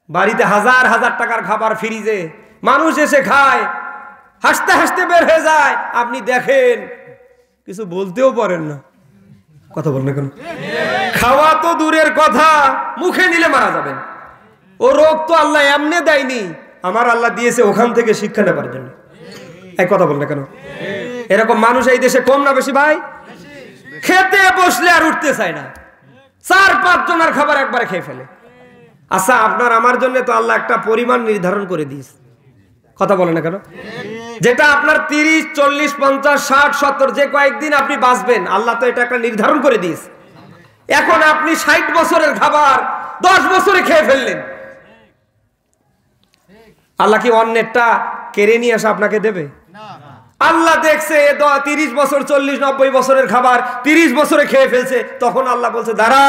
বাড়িতে হাজার হাজার টাকার খাবার ফ্রিজে, মানুষ এসে খায়, হাসতে হাসতে বের হয়ে যায়, আপনি দেখেন কিছু বলতেও পারেন না। কথা বল না কেন? খাওয়া তো দূরের কথা, মুখে নিলে মারা যাবেন। ও রোগ তো আল্লাহ এমনি দেয়নি, আমার আল্লাহ দিয়েছে ওখান থেকে শিক্ষা নেবার জন্য। এই কথা বল না কেন? এরকম মানুষ এই দেশে কম না বেশি ভাই? খেতে বসলে আর উঠতে চায় না, 4-5 জনের খাবার একবারে খেয়ে ফেলে। আচ্ছা, আপনার আমার জন্য তো আল্লাহ একটা পরিমাণ নির্ধারণ করে দিয়েছে। কথা বলে না কেন? যেটা আপনার 30, 40, 50, 60, 70 যে কয়েকদিন আপনি বাঁচবেন, আল্লাহ তো এটা একটা নির্ধারণ করে দিয়েছে। এখন আপনি 60 বছরের খাবার 10 বছরে খেয়ে ফেললেন, আল্লাহ কি অন্যেরটা কেড়ে নিয়ে আসা আপনাকে দেবে? আল্লাহ দেখছে 30 বছর, 40, 90 বছরের খাবার 30 বছরে খেয়ে ফেলছে, তখন আল্লাহ বলছে দাঁড়া,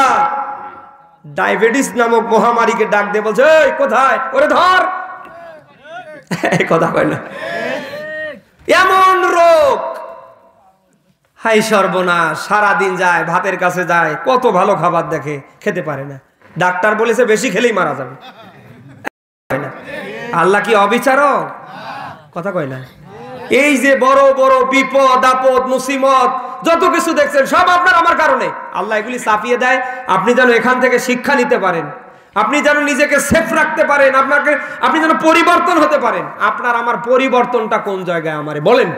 ডায়াবেটিস নামক মহামারীকে ডাক দিয়ে বলছে, এই কোথায়, ওরে ধর। কথা কয় না? এমন রোগ, হাই সর্বনাশ, সারাদিন যায় ভাতের কাছে যায়, কত ভালো খাবার দেখে, খেতে পারে না। ডাক্তার বলেছে বেশি খেলেই মারা যাবে। আল্লাহ কি অবিচারক? কথা কয় না? এই যে বড় বড় বিপদ আপদ মুসিবত যত কিছু দেখছেন, সব আপনার আমার কারণে। আল্লাহ এগুলি চাপিয়ে দেয়, আপনি যেন এখান থেকে শিক্ষা নিতে পারেন, আপনি যেন নিজেকে সেফ রাখতে পারেন, আপনি যেন পরিবর্তন হতে পারেন। আপনার আমার পরিবর্তনটা কোন জায়গায় আমারে বলেন?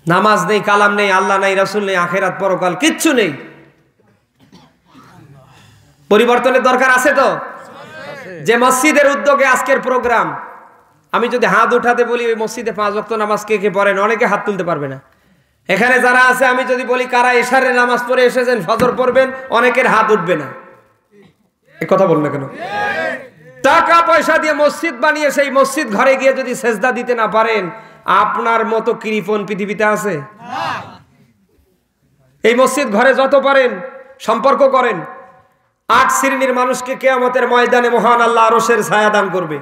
নামাজ নেই, কালাম নেই, আল্লাহ নাই, রাসূল নেই, আখিরাত পরকাল কিচ্ছু নেই। পরিবর্তনের দরকার আছে তো? যে মসজিদের উদ্যোগে আজকের প্রোগ্রাম, আমি যদি হাত উঠাতে বলি ওই মসজিদে 5 ওয়াক্ত নামাজ কে কে পড়েন, অনেকে হাত তুলতে পারবে না। এখানে যারা আছে আমি যদি বলি কারা এশারের নামাজ পড়ে এসেছেন, ফজর পড়বেন, অনেকের হাত উঠবে না। এই কথা বল না কেন? টাকা পয়সা দিয়ে মসজিদ বানিয়ে সেই মসজিদ ঘরে গিয়ে যদি সেজদা দিতে না পারেন, আপনার মতো কৃপণ পৃথিবীতে আছে? এই মসজিদ ঘরে যত পারেন সম্পর্ক করেন। 8 শ্রেণীর মানুষকে কিয়ামতের ময়দানে মহান আল্লাহ আরশের ছায়া দান করবে,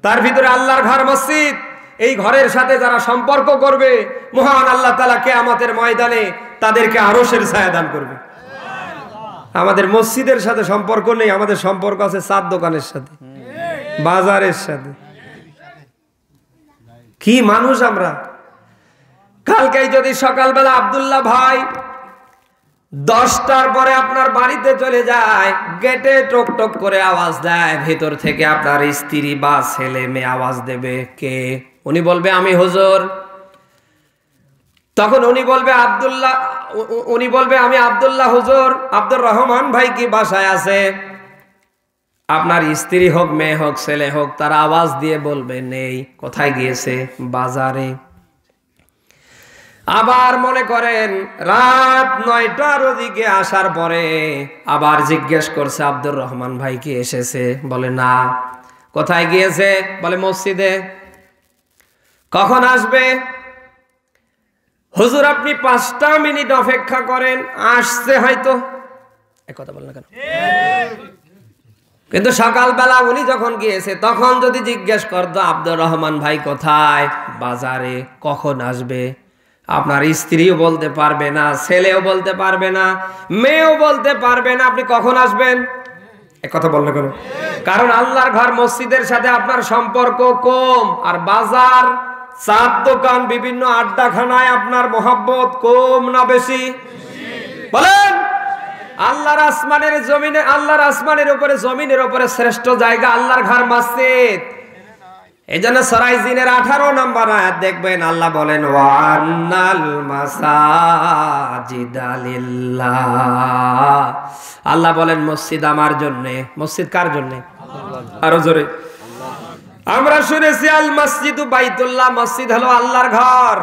তার ভিতরে আল্লাহর ঘর মসজিদ। এই ঘরের সাথে যারা সম্পর্ক করবে, মহান আল্লাহ তাআলা কিয়ামতের ময়দানে তাদেরকে আরশের ছায়া দান করবে। আমাদের মসজিদের সাথে সম্পর্ক নেই, আমাদের সম্পর্ক আছে চার দোকানের সাথে, বাজারের সাথে। কি মানুষ আমরা! কালকেই যদি সকালবেলা আব্দুল্লাহ ভাই 10টার পরে আপনার বাড়িতে চলে যায়, গেটে টক টক করে আওয়াজ দেয়, ভেতর থেকে আপনার স্ত্রী বা ছেলে মেয়ে আওয়াজ দেবে, কে? উনি বলবে আমি হুজুর। তখন উনি বলবে আমি আব্দুল্লাহ হুজুর, আব্দুর রহমান ভাই কি বাসায় আছে? আপনার স্ত্রী হোক, মেয়ে হোক, ছেলে হোক, তারা আওয়াজ দিয়ে বলবে নেই। কোথায় গিয়েছে? বাজারে। আবার মনে করেন রাত 9টার ওদিকে আসার পরে আবার জিজ্ঞেস করছে আব্দুর রহমান ভাই কি এসেছে? বলে না। কোথায় গিয়েছে? বলে মসজিদে। কখন আসবে? হুজুর আপনি 5টা মিনিট অপেক্ষা করেন, আসছে হয়তো। এই কথা বল না কেন? কিন্তু সকালবেলা উনি যখন গিয়েছে, তখন যদি জিজ্ঞেস করতো আব্দুর রহমান ভাই কোথায়? বাজারে। কখন আসবে? আপনার স্ত্রীও বলতে পারবে না, ছেলেও বলতে পারবে না, মেয়েও বলতে পারবে না আপনি কখন আসবেন। এক কথা বল না কেন? কারণ আল্লাহর ঘর মসজিদের সাথে আপনার সম্পর্ক কম, আর বাজার, চার দোকান, বিভিন্ন আড্ডাখানায় আপনার মহব্বত কম না বেশি? বলেন। আল্লাহর আসমানের জমিনে, আল্লাহর আসমানের উপরে জমিনের উপরে শ্রেষ্ঠ জায়গা আল্লাহর ঘর মসজিদ। এই জন্য সূরা জিনের 18 নম্বর আয়াত দেখবেন আল্লাহ বলেন ওয়ান্নাল মাসাজিদা লিল্লাহ। আল্লাহ বলেন মসজিদ আমার জন্য। মসজিদ কার জন্য? আরো জোরে। আমরা শুনেছি আল মসজিদু বাইতুল্লাহ, মসজিদ হলো আল্লাহর ঘর,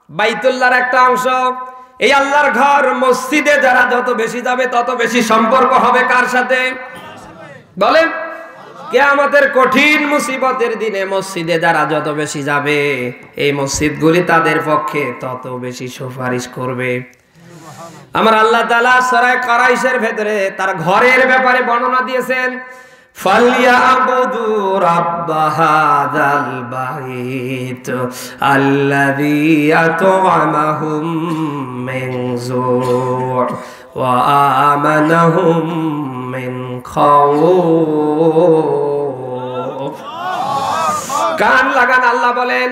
বাইতুল্লাহর একটা অংশ। এই আল্লাহর ঘর মসজিদে যারা যত বেশি যাবে তত বেশি সম্পর্ক হবে কার সাথে? বলেন। কিয়ামতের কঠিন মুসিবতের দিনে মসজিদে যারা যত বেশি যাবে, এই মসজিদগুলি তাদের পক্ষে তত বেশি সুপারিশ করবে। আমার আল্লাহ তাআলা সূরা কারাইশের ভেতরে তার ঘরের ব্যাপারে বর্ণনা দিয়েছেন, ফালিয়াবুদু রাব্ব হাযাল বাইত আল্লাযী আত'আমাহুম মিন জু' ওয়া আমানাহুম মিন খাউফ। কান লাগান, আল্লাহ বলেন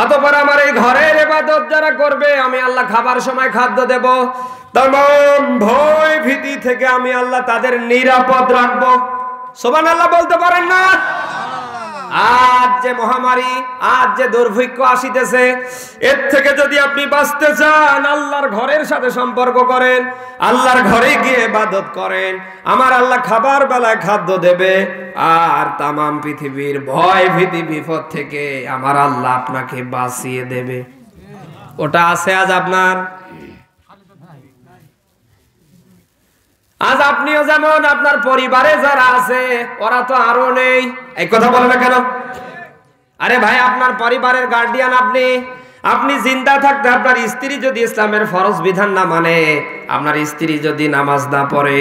অতঃপর আমার এই ঘরের ইবাদত যারা করবে আমি আল্লাহ খাবার সময় খাদ্য দেব, तमाम ভয় ভীতি থেকে আমি আল্লাহ তাদের নিরাপদ রাখবো। সুবহানাল্লাহ বলতে পারেন না? আজ যে মহামারী, আজ যে দুর্ভিক্ষ আসিতেছে, এর থেকে যদি আপনি বাঁচতে চান আল্লাহর ঘরের সাথে সম্পর্ক করেন, আল্লাহর ঘরে গিয়ে ইবাদত করেন, আমার আল্লাহ খাবার বেলায় খাদ্য দেবে, আর तमाम পৃথিবীর ভয় ভীতি বিপদ থেকে আমার আল্লাহ আপনাকে বাঁচিয়ে দেবে। ওটা আছে আজ আপনার। আজ আপনিও যেমন আপনার পরিবারে যারা আছে ওরা তো আরো নেই। এই কথা বলে না কেন? আরে ভাই, আপনার পরিবারের গার্ডিয়ান আপনি। আপনি জিন্দা থাকতে আপনার স্ত্রী যদি ইসলামের ফরজ বিধান না মানে, আপনার স্ত্রী যদি নামাজ না পড়ে,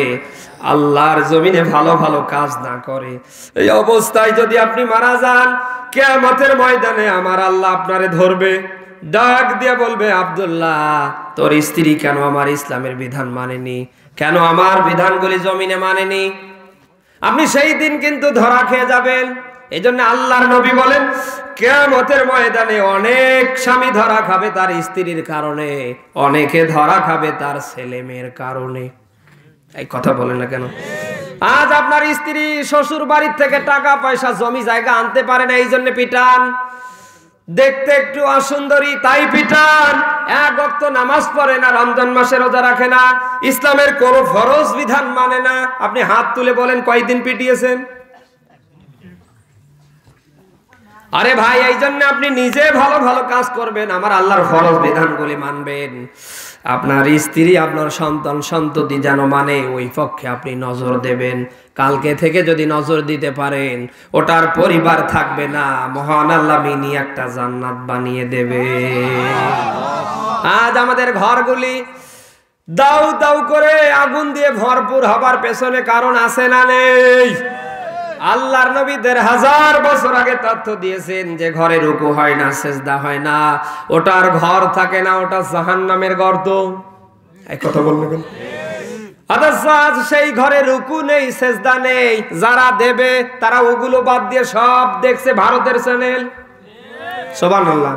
আল্লাহর জমিনে ভালো ভালো কাজ না করে, এই অবস্থায় যদি আপনি মারা যান, কিয়ামতের ময়দানে আমার আল্লাহ আপনারে ধরবে, ডাক দিয়ে বলবে, আব্দুল্লাহ তোর স্ত্রী কেন আমার ইসলামের বিধান মানেনি, কেন আমার বিধানগুলি জমিনে মানেনি? আপনি সেই দিন কিন্তু ধরা খেয়ে যাবেন। এই জন্য আল্লাহর নবী বলেন কিয়ামতের ময়দানে অনেক স্বামী ধরা খাবে তার স্ত্রীর কারণে, অনেকে ধরা খাবে তার ছেলে মেয়ের কারণে। এই কথা বলেন না কেন? আজ আপনার স্ত্রী শ্বশুর বাড়ির থেকে টাকা পয়সা জমি জায়গা আনতে পারে না, এই জন্য পিটান। দেখতে একটু অসুন্দরী তাই পিটান। এক ওয়াক্ত নামাজ পড়ে না, রমজান মাসে রোজা রাখে না, ইসলামের কোন ফরজ বিধান মানে না, আপনি হাত তুলে বলেন কয়দিন পিটিয়েছেন? আরে ভাই, এই জন্য আপনি নিজে ভালো ভালো কাজ করবেন, আমার আল্লাহর ফরজ বিধানগুলি মানবেন, আপনার স্ত্রী আপনার সন্তান সন্ততি যেন মানে ওই পক্ষে আপনি নজর দেবেন। কালকে থেকে যদি নজর দিতে পারেন, ওটার পরিবার থাকবে না, মহান আল্লাহ মিনি একটা জান্নাত বানিয়ে দেবে। আজ আমাদের ঘরগুলি দাউ দাউ করে আগুন দিয়ে ভরপুর হবার পেছনে কারণ আছে না নেই? আল্লাহর নবী ১৫০০ বছর আগে তথ্য দিয়েছেন যে ঘরে রুকু হয় না, সেজদা হয় না, ওটার ঘর থাকে না, ওটা জাহান্নামের গর্ত। এই কথা বলবেন? আজ সেই ঘরে রুকু নেই, সেজদা নেই, যারা দেবে তারা ওগুলো বাদ দিয়ে সব দেখছে ভারতের চ্যানেল। সুবহানাল্লাহ।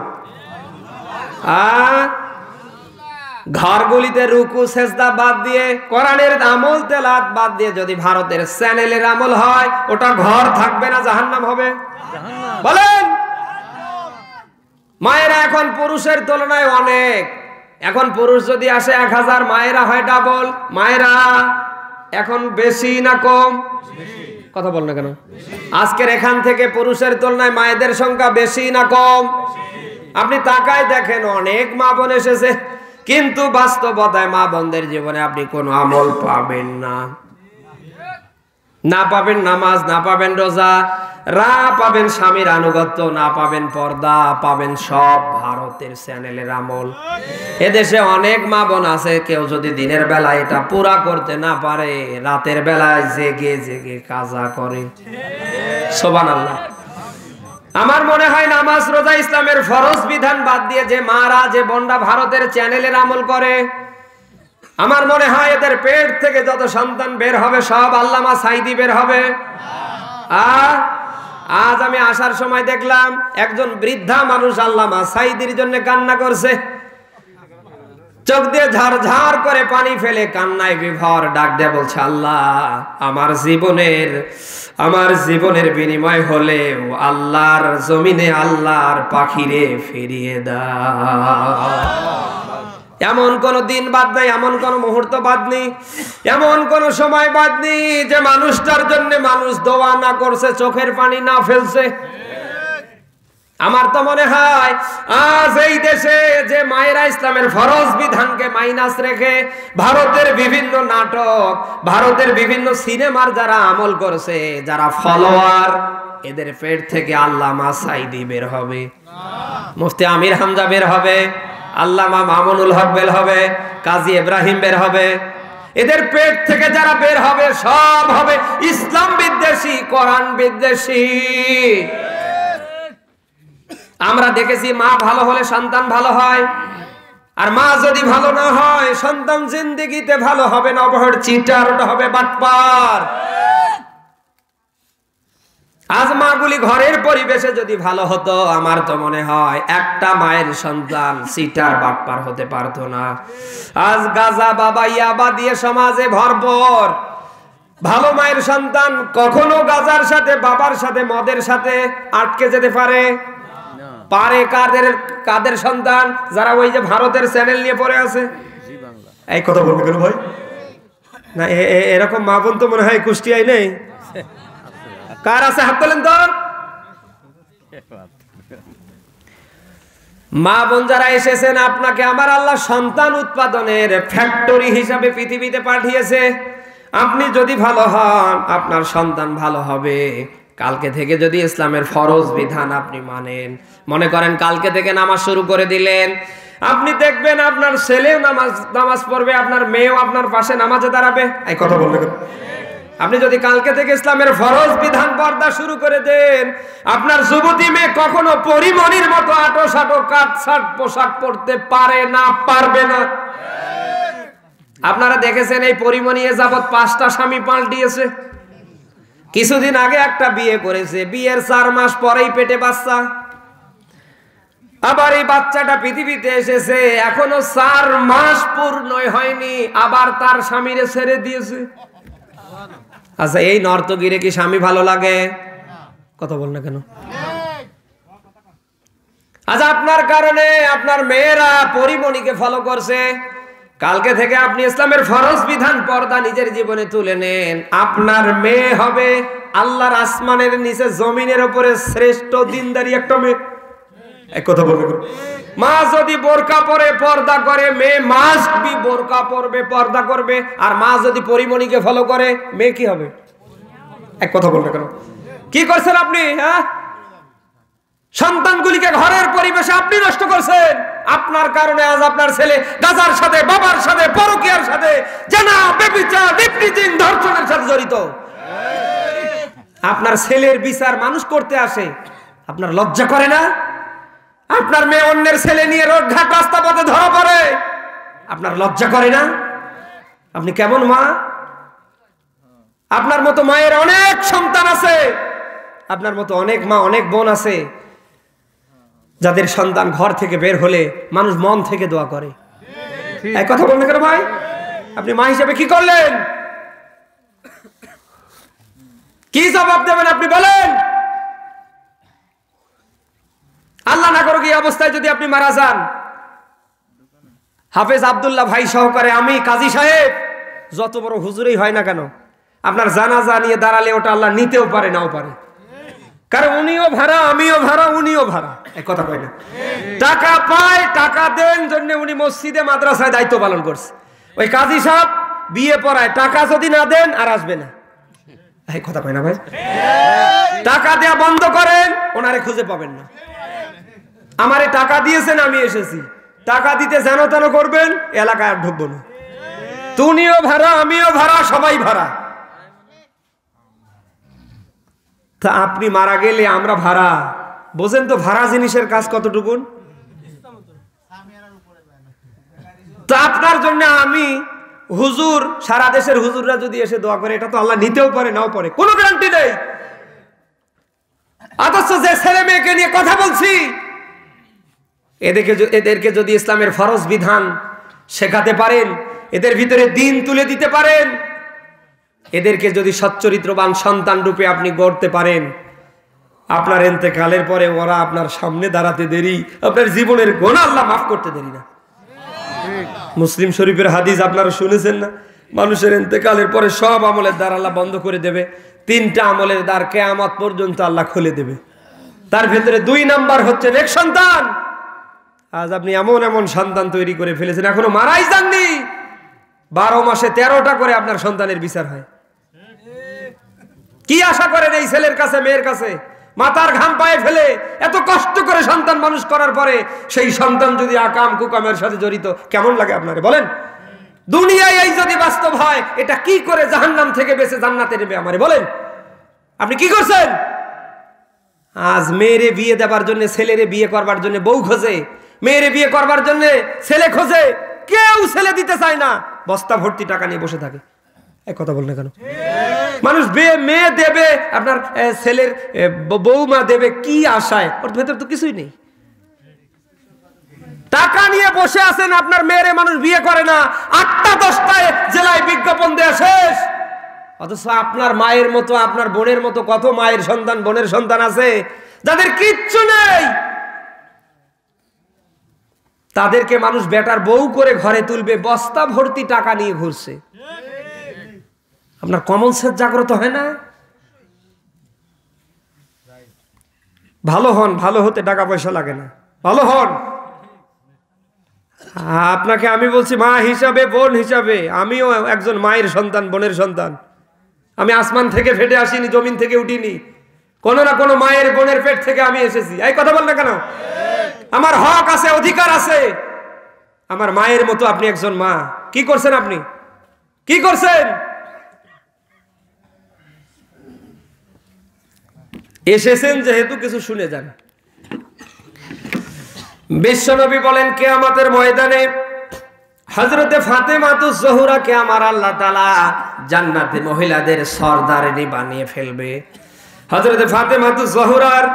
ঘরগুলিতে রুকু সেজদা বাদ দিয়ে, কোরআনের আমল তেলাওয়াত বাদ দিয়ে যদি ভারতের চ্যানেলের আমল হয়, ওটা ঘর থাকবে না, জাহান্নাম হবে। বলেন। মায়েরা এখন পুরুষের তুলনায় অনেক, এখন পুরুষ যদি আসে ১০০০, মায়েরা হয় ডাবল। মায়েরা এখন বেশি না কম? কথা বল না কেন? আজকের এখান থেকে পুরুষের তুলনায় মায়েদের সংখ্যা বেশি না কম? আপনি তাকায় দেখেন, অনেক মা বোন এসেছে, কিন্তু বাস্তবতায় মা বোনদের জীবনে আপনি কোনো আমল পাবেন না। না পাবেন নামাজ, না পাবেন রোজা, না পাবেন স্বামীর আনুগত্য, না পাবেন পর্দা, পাবেন সব ভারতের চ্যানেলের আমল। এদেশে অনেক মা বোন আছে, কেউ যদি দিনের বেলায় এটা পুরা করতে না পারে, রাতের বেলায় জেগে জেগে কাজা করে। সুবহানাল্লাহ। আমার মনে হয় নামাজ রোজা ইসলামের ফরজ বিধান বাদ দিয়ে যে মারা, যে বোনরা ভারতের চ্যানেলের আমল করে, আমার মনে হয় এদের পেট থেকে যত সন্তান বের হবে সব আল্লামা সাইদি বের হবে। আজ আমি আসার সময় দেখলাম একজন বৃদ্ধা মানুষ আল্লামা সাইদির জন্য কান্না করছে, চোখ দিয়ে ঝারঝার করে পানি ফেলে কান্নায় বিভোর, ডাক দিয়ে বলছে, আল্লাহ আমার জীবনের বিনিময় হলেও আল্লাহর জমিনে আল্লাহর পাখিরে ফিরিয়ে দাও। এমন কোন দিন বাদ নাই, এমন কোন মুহূর্ত বাদ নেই, এমন কোন সময় বাদ নেই যে মানুষটার জন্য মানুষ দোয়া না করছে, চোখের পানি না ফেলছে। আমার তো মনে হয় আজ এই দেশে যে মায়েরা ইসলামের ফরজ বিধানকে মাইনাস রেখে ভারতের বিভিন্ন নাটক, ভারতের বিভিন্ন সিনেমার যারা আমল করছে, যারা ফলোয়ার, এদের পেট থেকে আল্লামা সাইদি বের হবে, মুফতি আমির হামজা বের হবে, আল্লামা মামুনুল হক বের হবে, কাজী ইব্রাহিম বের হবে। এদের পেট থেকে যারা বের হবে সব হবে ইসলাম বিদ্বেষী, কোরআন বিদ্বেষী। আমরা দেখেছি মা ভালো হলে সন্তান ভালো হয়, আর মা যদি ভালো না হয় সন্তান জিন্দেগিতে ভালো হবে না, অবহের চিটার, ওটা হবে বাটপার। আজ মাগুলি ঘরের পরিবেশে যদি ভালো হতো, আমার তো মনে হয় একটা মায়ের সন্তান চিটার বাটপার হতে পারতো না। আজ গাজা বাবা ইয়াবা দিয়ে সমাজে ভরপুর। ভালো মায়ের সন্তান কখনো গাজার সাথে, বাবার সাথে, মদের সাথে আটকে যেতে পারে? পারে কাদের কাদের সন্তান? যারা ওই যে ভারতের চ্যানেল নিয়ে পড়ে আছে। এই কথা বলবো কেন ভাই? না এরকম মা বোন তো মনে হয় কুষ্টিয়ায় নেই। কার আছে হাত তোলেন তো। মা বোন যারা এসেছেন, আপনাকে আমার আল্লাহ সন্তান উৎপাদনের ফ্যাক্টরি হিসাবে পৃথিবীতে পাঠিয়েছে। আপনি যদি ভালো হন, আপনার সন্তান ভালো হবে। কালকে থেকে যদি ইসলামের ফরজ বিধান আপনি মানেন, মনে করেন কালকে থেকে নামাজ শুরু করে দিলেন, আপনি দেখবেন আপনার ছেলেও নামাজ পড়বে, আপনার মেয়েও আপনার পাশে নামাজে দাঁড়াবে। এই কথা বলবেন। আপনি যদি কালকে থেকে ইসলামের ফরজ বিধান পর্দা শুরু করে দেন, আপনার যুবতী মেয়ে কখনো পরিমণির মতো আটো সাটো কাটছাট পোশাক পরতে পারে না, পারবে না। আপনারা দেখেছেন এই পরিমণি এ যাবৎ 5টা স্বামী পাল্টিয়েছে। কিছুদিন আগে একটা বিয়ে করেছে, বিয়ের 4 মাস পরেই পেটে বাচ্চা। আবার এই বাচ্চাটা পৃথিবীতে এসেছে, এখনো 4 মাস পূর্ণ হয়নি, আবার তার স্বামীরে ছেড়ে দিয়েছে। আচ্ছা, এই নর্তকীরে কি স্বামী ভালো লাগে? কথা বল না কেন? আচ্ছা, আপনার কারণে আপনার মেয়েরা পরিমণিকে ফলো করছে। কালকে থেকে আপনি ইসলামের ফরজ বিধান পর্দা নিজের জীবনে তুলে নেন, আপনার মেয়ে হবে আল্লাহর আসমানের নিচে জমিনের উপরে শ্রেষ্ঠ দিনদারি একটা মেয়ে। এক কথা বলবে, মা যদি বোরকা পরে পর্দা করে, মেয়ে মাস্ট বি বোরকা পরবে, পর্দা করবে। আর মা যদি পরিমণিকে ফলো করে, মেয়ে কি হবে? এক কথা বলবে কেন? কি করছেন আপনি? হ্যাঁ, সন্তানগুলিকে ঘরের পরিবেশে আপনি নষ্ট করছেন। আপনার কারণে আজ আপনার ছেলে গাজার সাথে, বাবার সাথে, পরকীয়ার সাথে, জানা, ব্যভিচার, ইফতিজিন, ধর্ষণের সাথে জড়িত। আপনার ছেলের বিচার মানুষ করতে আসে, আপনার লজ্জা করে না? আপনার মেয়ে অন্যের ছেলে নিয়ে রোড ঘাট রাস্তা পথে ধরা পড়ে, আপনার লজ্জা করে না? আপনি কেমন মা? আপনার মতো মায়ের অনেক সন্তান আছে, আপনার মতো অনেক মা, অনেক বোন আছে, যাদের সন্তান ঘর থেকে বের হলে মানুষ মন থেকে দোয়া করে। এক কথা বলবেন কেন ভাই? আপনি মা হিসেবে কি করলেন? কি জবাব দেবেন আপনি বলেন? আল্লাহ না করুক এই অবস্থায় যদি আপনি মারা যান, হাফেজ আব্দুল্লাহ ভাই সহকারে আমি, কাজী সাহেব, যত বড় হুজুরই হয় না কেন, আপনার জানাজা নিয়ে দাঁড়ালে ওটা আল্লাহ নিতেও পারে, নাও পারে। কারণ উনিও ভাড়া, আমিও ভাড়া, উনিও ভাড়া। এক কথা কয় না? টাকা পায়, টাকা দেন জন্য উনি মসজিদে মাদ্রাসায় দায়িত্ব পালন করছে। ওই কাজী সাহেব বিয়ে পড়ায়, টাকা যদি না দেন আর আসবে না। এই কথা কয় না ভাই? টাকা দেয়া বন্ধ করেন, ওনারে খুঁজে পাবেন না। আমারে টাকা দিয়েছেন, আমি এসেছি, টাকা দিতে যেন তেন করবেন, এলাকায় আর ঢুকবো না। তুমিও ভাড়া, আমিও ভাড়া, সবাই ভাড়া। তা আপনি মারা গেলে আমরা ভাড়া, বোঝেন তো ভাড়া জিনিসের কাজ কতটুকুন। তা আপনার জন্য আমি হুজুর, সারা দেশের হুজুররা যদি এসে দোয়া করে, এটা তো আল্লাহ নিতেও পারে, নাও পারে, কোনো গ্যারান্টি নেই। অথচ যে ছেলে মেয়েকে নিয়ে কথা বলছি, এদেরকে যদি ইসলামের ফরজ বিধান শেখাতে পারেন, এদের ভিতরে দিন তুলে দিতে পারেন, এদেরকে যদি সচ্চরিত্রবান সন্তান রূপে আপনি গড়তে পারেন, আপনার ইন্তেকালের পরে ওরা আপনার সামনে দাঁড়াতে দেরি, আপনার জীবনের গুনাহ আল্লাহ মাফ করতে দেরি না। মুসলিম শরীফের হাদিস আপনারা শুনেছেন না? মানুষের ইন্তেকালের পরে সব আমলের দ্বার আল্লাহ বন্ধ করে দেবে, 3টা আমলের দ্বার কিয়ামত পর্যন্ত আল্লাহ খুলে দেবে। তার ভেতরে 2 নাম্বার হচ্ছে নেক সন্তান। আজ আপনি এমন এমন সন্তান তৈরি করে ফেলেছেন, এখনো মারাই যাননি। 12 মাসে 13টা করে আপনার সন্তানের বিচার হয়। কি আশা করেন এই ছেলের কাছে, মেয়ের কাছে? মাথার ঘাম পায়ে ফেলে এত কষ্ট করে সন্তান মানুষ করার পরে সেই সন্তান যদি আকাম কুকামের সাথে জড়িত, কেমন লাগে আপনারে বলেন? দুনিয়ায় এই যদি বাস্তব হয়, এটা কি করে জাহান্নাম থেকে বেঁচে জান্নাতে নেবে আমারে বলেন? আপনি কি করছেন? আজ মেয়েরে বিয়ে দেবার জন্য, ছেলেরে বিয়ে করবার জন্য বউ খোঁজে, মেয়েরে বিয়ে করবার জন্য ছেলে খোঁজে, কেউ ছেলে দিতে চায় না, বস্তা ভর্তি টাকা নিয়ে বসে থাকে। এক কথা বল না কেন? মানুষ মেয়ে দেবে, আপনার ছেলের বৌমা দেবে কি আশায়? ওর ভেতর তো কিছুই নেই, টাকা নিয়ে বসে আছেন। আপনার মেয়েরে মানুষ বিয়ে করে না, 8টা 10টায় জেলায় বিজ্ঞাপন দেয়া শেষ। অথচ আপনার মায়ের মতো, আপনার বোনের মতো কত মায়ের সন্তান, বোনের সন্তান আছে যাদের কিচ্ছু নেই, তাদেরকে মানুষ বেটার বউ করে ঘরে তুলবে, বস্তা ভর্তি টাকা নিয়ে ঘুরছে। আপনার কমন সেন্স জাগ্রত হয় না? ভালো হন, ভালো হতে টাকা পয়সা লাগে না, ভালো হন। আপনাকে আমি বলছি মা হিসাবে, বোন হিসাবে, আমিও একজন মায়ের সন্তান, বোনের সন্তান। আমি আসমান থেকে ফেটে আসিনি, জমিন থেকে উঠিনি, কোনো না কোনো মায়ের বোনের পেট থেকে আমি এসেছি। এই কথা বল না কেন? আমার হক আছে, অধিকার আছে। আমার মায়ের মতো আপনি একজন মা। কি করছেন আপনি? কি করছেন? এসেছেন যেহেতু কিছু শুনে যান। বিশ্বনবী বলেন কিয়ামতের ময়দানে হযরতে ফাতেমাতুজ জোহরাকে আমার আল্লাহ তাআলা জান্নাতে মহিলাদের সরদারিনী বানিয়ে ফেলবে। হযরতে ফাতেমাতুজ জোহরার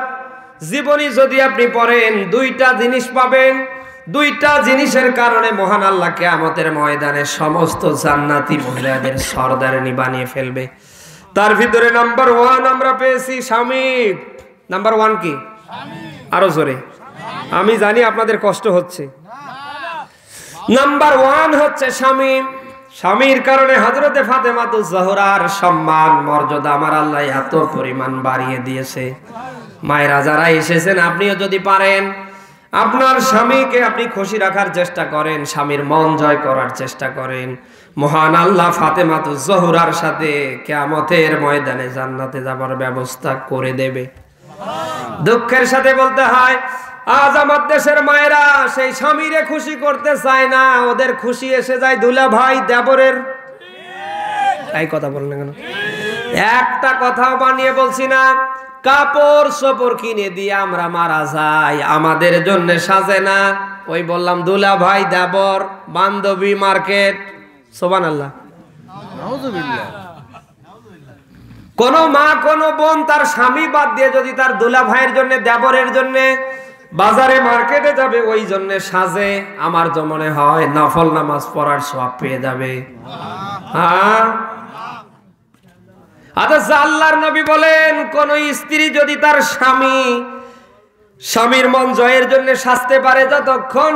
জীবনী যদি আপনি পড়েন, 2টা জিনিস পাবেন। 2টা জিনিসের কারণে মহান আল্লাহ কিয়ামতের ময়দানে সমস্ত জান্নাতি মহিলাদের সরদারিনী বানিয়ে ফেলবে। তার ভিতরে নাম্বার 1 আমরা পেয়েছি স্বামী। নাম্বার 1 কি? আরো জোরে। আমি জানি আপনাদের কষ্ট হচ্ছে। নাম্বার 1 হচ্ছে স্বামী। স্বামীর কারণে হযরতে ফাতেমাতুজ জোহরার সম্মান মর্যাদা আমার আল্লাহ এত পরিমাণ বাড়িয়ে দিয়েছে। মায়েরা যারা এসেছেন, আপনিও যদি পারেন আপনার স্বামীকে আপনি খুশি রাখার চেষ্টা করেন, স্বামীর মন জয় করার চেষ্টা করেন, মহান আল্লাহ ফাতেমাতুজ জোহরার সাথে কিয়ামতের ময়দানে জান্নাতে যাবার ব্যবস্থা করে দেবে। দুঃখের সাথে বলতে হয়, আজ আমার দেশের মায়েরা সেই স্বামীরে খুশি করতে চায় না, ওদের খুশি এসে যায় দুলা ভাই দেবরের। এই কথা বলেন না কেন? একটা কথাও বানিয়ে বলছি না। কাপড় চোপড় কিনে দিয়ে আমরা মারা যাই, আমাদের জন্য সাজে না। ওই বললাম দুলা ভাই দেবর বান্ধবী মার্কেট। সুবহানাল্লাহ। কোন মা কোন বোন তার স্বামী বাদ দিয়ে যদি তার দুলা ভাইয়ের জন্য, দেবরের জন্য বাজারে মার্কেটে যাবে, ওই জন্য সাজে, আমার তো মনে হয় নফল নামাজ পড়ার সওয়াব পেয়ে যাবে। হ্যাঁ, আচ্ছা আল্লাহর নবী বলেন, কোন স্ত্রী যদি তার স্বামীর মন জয়ের জন্য সাজতে পারে, যতক্ষণ